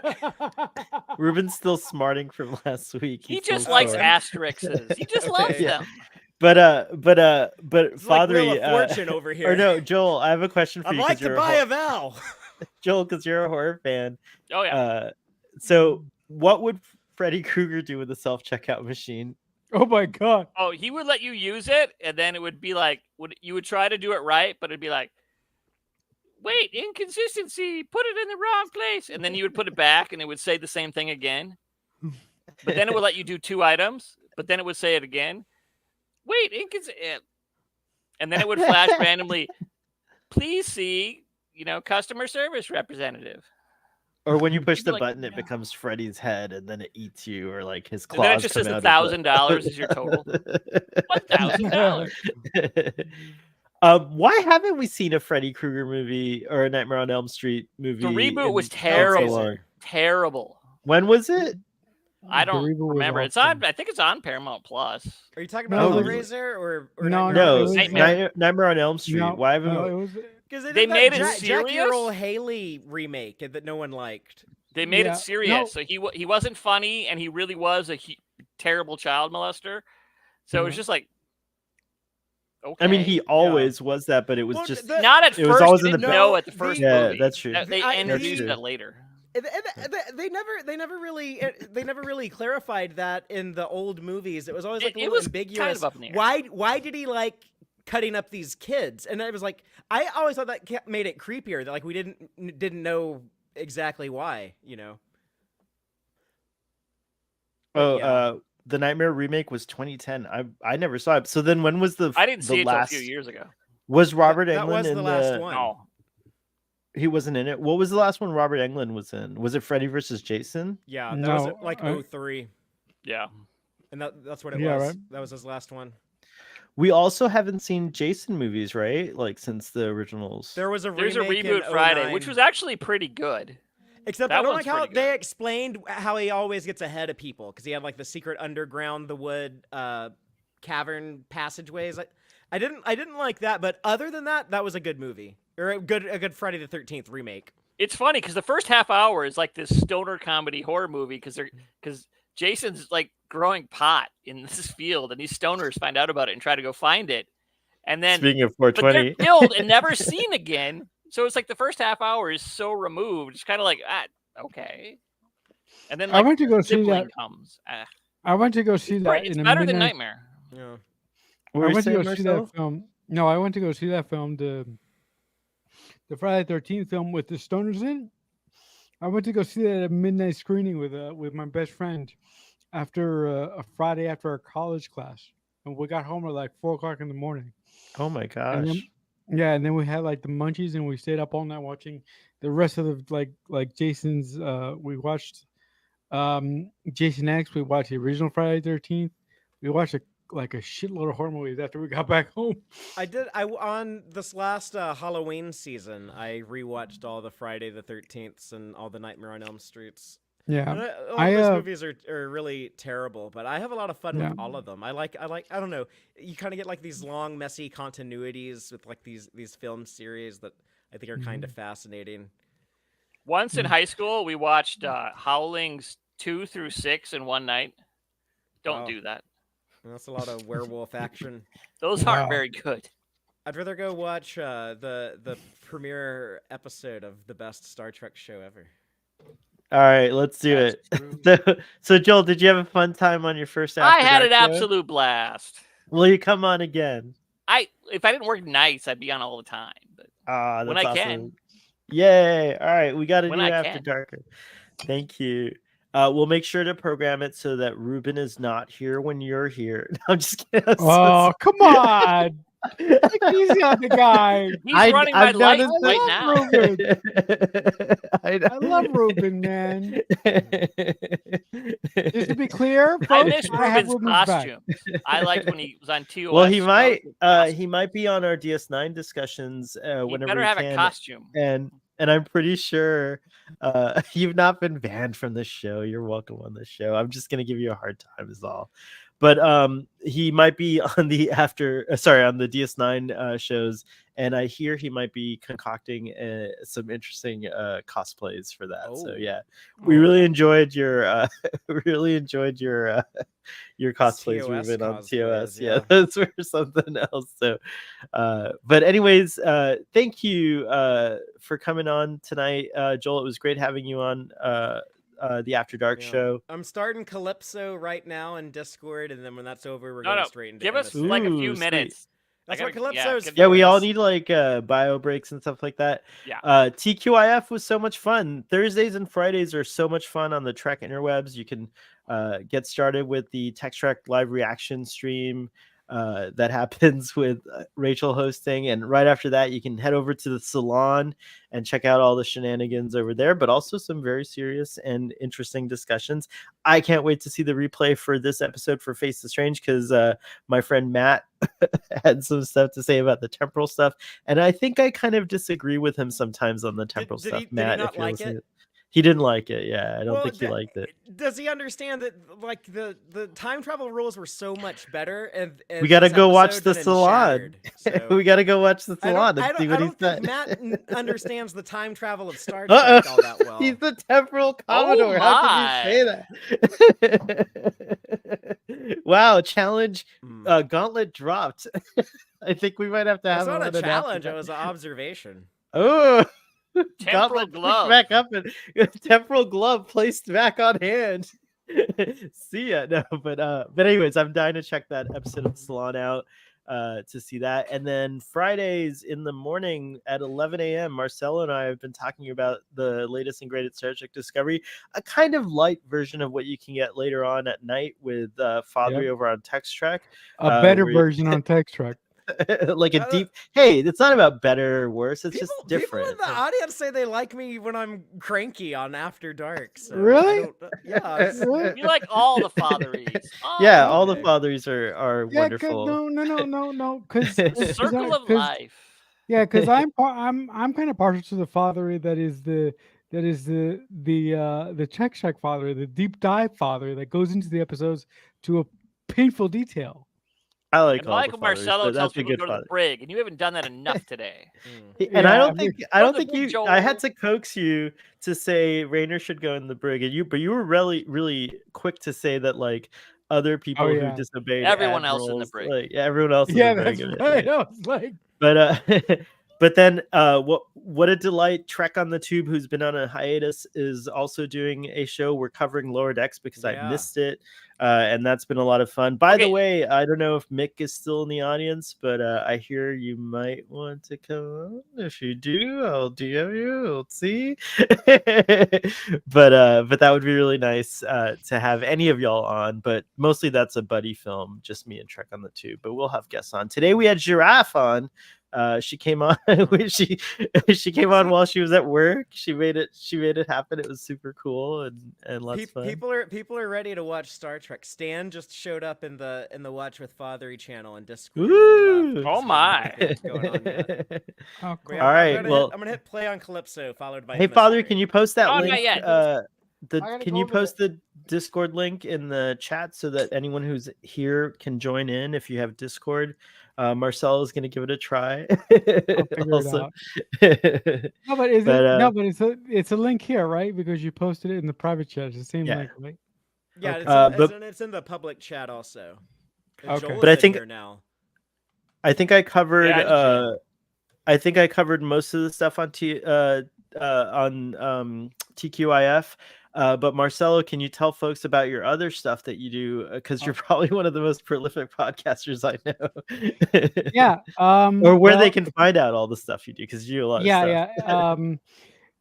Ruben's still smarting from last week. He He's just so likes sore. asterisks. He just loves Okay. them. But It's like Fathery, Wheel of Fortune over here. or no, Joel, I have a question for I'd you. like 'cause to you're buy a Val. Joel, because you're a horror fan. Oh yeah. So what would Freddy Krueger do with a self checkout machine? Oh my god. Oh, he would let you use it, and then it would be like, you would try to do it right, but it'd be like, wait, inconsistency, put it in the wrong place, and then you would put it back, and it would say the same thing again. But then it would let you do 2 items, but then it would say it again. Wait, inconsistent, and then it would flash randomly. Please see, customer service representative. Or when you push You'd be the like, button, it "No." becomes Freddy's head, and then it eats you, or like his And claws. then it just says come out of the- $1,000 is your total. $1,000. Why haven't we seen a Freddy Krueger movie or a Nightmare on Elm Street movie? The reboot was in so terrible. long? Terrible. When was it? I don't The reboot was remember. It's awesome. on. I think it's on Paramount Plus. Are you talking No, about it was- Hellraiser or No, Nightmare no, No, it was- Nightmare on Elm Street. No, Why haven't no, we? it was Because They made it Jackie serious? Earl Haley remake that no one liked. They made Yeah, it serious. no. So he wasn't funny, and he really was a terrible child molester. So it was Mhm. just like, okay. I mean, he always was that, but it was Well, just. not at it was first. always You in the didn't back. know at the No, first Yeah, movie. that's true. They I- introduced true. that later. They never really clarified that in the old movies. It was always like a It little was ambiguous. kind of up in the air. Why did he like cutting up these kids? And it was like I always thought that made it creepier. That like we didn't know exactly why. Oh, yeah. the Nightmare remake was 2010. I never saw it. So then, when was the? I didn't see the it till a last? few years ago. Was Robert That Englund was in the last one. No. He wasn't in it. What was the last one Robert Englund was in? Was it Freddy versus Jason? Yeah, that No, was like 03. Yeah. And that's what it Yeah, was. right. That was his last one. We also haven't seen Jason movies, right? Like since the originals. There was a There's a remake reboot in Friday, 09. which was actually pretty good. Except That I don't one's like how pretty they good. explained how he always gets ahead of people because he had like the secret underground, the wood cavern passageways. I didn't like that, but other than that, that was a good movie or a good Friday the 13th remake. It's funny because the first half hour is like this stoner comedy horror movie because Jason's like growing pot in this field and these stoners find out about it and try to go find it. And then Speaking of but they're 420, killed and never seen again. So it's like the first half hour is so removed. It's kind of like, okay. And then I like went to go see sibling that. comes. I went to go see that. It's in a better than midnight- Nightmare. Yeah. what were I you went to saying, go see Marcelo? that film. No, I went to go see that film to the Friday the 13th film with the stoners in. I went to go see that at a midnight screening with my best friend after a Friday after our college class, and we got home at like 4 o'clock in the morning. Oh my And then, gosh. yeah, and then we had like the munchies, and we stayed up all night watching the rest of the like Jason's. We watched Jason X. We watched the original Friday the 13th. We watched like a shitload of horror movies after we got back home. On this last Halloween season, I rewatched all the Friday the 13th and all the Nightmare on Elm Streets. Yeah, And all of those I movies are really terrible, but I have a lot of fun Yeah. with all of them. I don't know. You kind of get like these long, messy continuities with like these film series that I think are kind of fascinating. Once in Mm. high school, we watched Howlings 2 through 6 in one night. Don't Wow. do that. That's a lot of werewolf action. Those Wow. aren't very good. I'd rather go watch the premiere episode of the best Star Trek show ever. All right, let's do That's it. So Joel, did you have a fun time on your first I After had Dark an show? absolute blast. Will you come on again? If I didn't work nights, I'd be on all the time. But Ah, when that's I awesome. can. Yay! All right, we got to do When I After can. Darker. Thank you. We'll make sure to program it so that Ruben is not here when you're here. No, I'm just kidding. Oh, come on! Take it easy on the guy. He's running my I've life noticed right that. now. I love Ruben, man. Just to be clear, folks, I miss I have Ruben's Ruben's back. costume. I liked when he was on TOS. Well, he shows might with costume. he might be on our DS9 discussions He whenever better he have can. a costume. And I'm pretty sure you've not been banned from this show. You're welcome on this show. I'm just gonna give you a hard time is all. But he might be on the on the DS9 shows, and I hear he might be concocting some interesting cosplays for that. So Oh. yeah, we really enjoyed your your cosplays, TOS Ruben, on cosplays, TOS. Yeah, yeah. those were something else. So, but anyways, thank you for coming on tonight, Joel. It was great having you on the After Dark Yeah. show. I'm starting Calypso right now in Discord, and then when that's over, we're No, going no. straight into Give us MSN. like a Ooh, few sweet. minutes. That's I what gotta- yeah, Calypso's give- for. Yeah, we all is- need like bio breaks and stuff like that. Yeah. TQIF was so much fun. Thursdays and Fridays are so much fun on the Trek interwebs. You can get started with the Text Trek live reaction stream that happens with Rachel hosting, and right after that you can head over to the salon and check out all the shenanigans over there, but also some very serious and interesting discussions. I can't wait to see the replay for this episode for Face the Strange, because my friend Matt had some stuff to say about the temporal stuff, and I think I kind of disagree with him sometimes on the temporal did stuff. he Matt, not if you're like listening. it? He didn't like it. Yeah, I don't Well, think he liked it. Does he understand that like the time travel rules were so much better? And We gotta this go watch episode the than in salon. Shattered, so- We got to go watch the I salon don't, and see what he think said. Matt understands the time travel of Star Uh-oh. Trek all that well. He's the temporal commodore. How can you say that? Wow, challenge Mm. gauntlet dropped. I think we might have to have That's not him a on an after challenge. It dark. was an observation. Oh, Temporal gauntlet pushed glove. back up and temporal glove placed back on hand. See ya. No, but anyways, I'm dying to check that episode of Salon out to see that. And then Fridays in the morning at 11 a.m., Marcelo and I have been talking about the latest and greatest Star Trek Discovery, a kind of light version of what you can get later on at night with Fadri over on Text Trek. A better where- version on Text Track. Like a Uh, deep. Hey, it's not about better or worse. It's just different. People in the audience say they like me when I'm cranky on After Dark. So Really? I don't- yeah. it's- Really? You like all the fatheries. Yeah, Oh, all the okay. fathers are Yeah, wonderful. no, because Circle of life. Yeah, because I'm kind of partial to the fathery that is the Czech Shack father, the deep dive father that goes into the episodes to a painful detail. I like And all like the when fathers, Marcelo but tells that's a people to good go to father. the brig, and you haven't done that enough today. Mm. And I Yeah, don't think I Go don't to the think brig, you. I had Joel. to coax you to say Rainer should go in the brig, and but you were really quick to say that like other people who yeah. disobeyed Everyone else in the admirals, brig. like everyone else in Yeah, the brig. that's right. I was like, But But then what a delight. Trek on the Tube, who's been on a hiatus, is also doing a show. We're covering Lower Decks because I Yeah. missed it. And that's been a lot of fun. By the Okay. way, I don't know if Mick is still in the audience, but I hear you might want to come on. If you do, I'll DM you. Let's see. But that would be really nice to have any of y'all on. But mostly that's a buddy film, just me and Trek on the Tube. But we'll have guests on. Today we had Giraffe on. She came on she came on while she was at work. She made it happen. It was super cool and lots of fun. People are ready to watch Star Trek. Stan just showed up in the Watch with Fathery channel in Discord. Woo! Oh my. What's going on yet. Oh, cool. All right, I'm gonna hit play on Calypso, followed by Hey Father, Emissary. can you post that Oh, not link? yet. gotta Can go you over post the Discord link in the chat so that anyone who's here can join in if you have Discord? Marcel is going to give it a try. I'll figure it out. No, but is But, it? No, but it's a link here, right? Because you posted it in the private chat. It's the same Yeah. link, right? Yeah, Okay. it's in the public chat also. And Okay. Joel But is I in think- here now. I think I covered. Yeah, I did I think I covered most of the stuff on TQIF. But Marcelo, can you tell folks about your other stuff that you do? Because you're probably one of the most prolific podcasters I know. Yeah. Or where they well, can find out all the stuff you do, because you do a lot of yeah, stuff. yeah.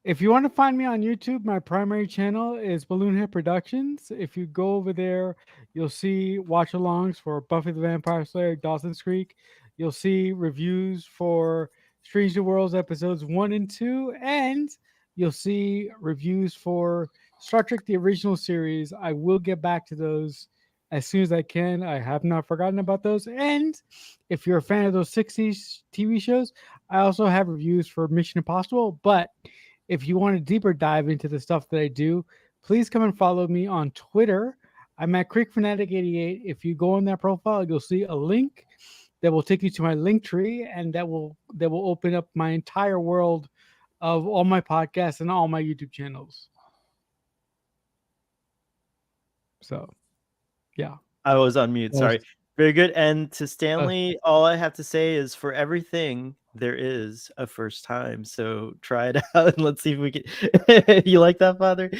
If you want to find me on YouTube, my primary channel is Balloon Head Productions. If you go over there, you'll see watch-alongs for Buffy the Vampire Slayer, Dawson's Creek. You'll see reviews for Strange New Worlds episodes 1 and 2, and you'll see reviews for Star Trek the original series. I will get back to those as soon as I can. I have not forgotten about those. And if you're a fan of those 60s TV shows, I also have reviews for Mission Impossible. But if you want a deeper dive into the stuff that I do, please come and follow me on Twitter. I'm at CreekFanatic88. If you go on that profile, you'll see a link that will take you to my link tree, and that will open up my entire world of all my podcasts and all my YouTube channels. So, yeah. I was on mute. Sorry. Very good. And to Stanley, all I have to say is for everything, there is a first time. So try it out and let's see if we can. You like that, Father?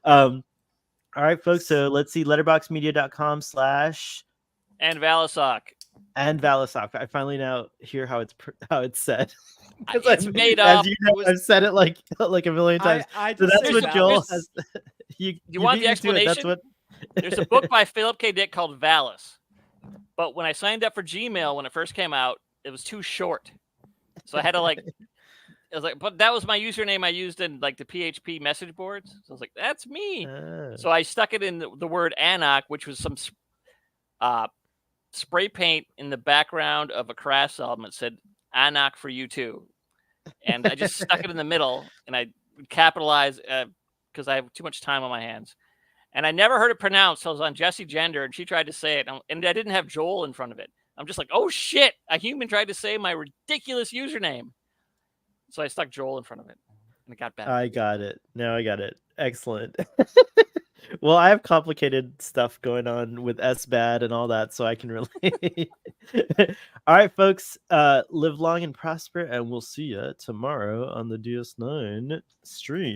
All right, folks. So let's see. Letterboxmedia.com/ And Valisock. and Valisock. I finally now hear how it's said. 'Cause It's I've- made as up. you know, I've said it like a million times. I So just that's say what Joel Valis. has. You want beat the me to it. That's explanation? what. There's a book by Philip K. Dick called Valis. But when I signed up for Gmail when it first came out, it was too short. So I had to but that was my username I used in like the PHP message boards. So I was like, that's me. So I stuck it in the word Anak, which was some spray paint in the background of a Crass album. It said Anak for you too. And I just stuck it in the middle and I capitalized because I have too much time on my hands. And I never heard it pronounced. So I was on Jessie Gender and she tried to say it. And I didn't have Joel in front of it. I'm just like, oh shit, a human tried to say my ridiculous username. So I stuck Joel in front of it. And it got better. I got it. Now I got it. Excellent. Well, I have complicated stuff going on with SBAD and all that, so I can relate. All right, folks. Live long and prosper, and we'll see you tomorrow on the DS9 stream.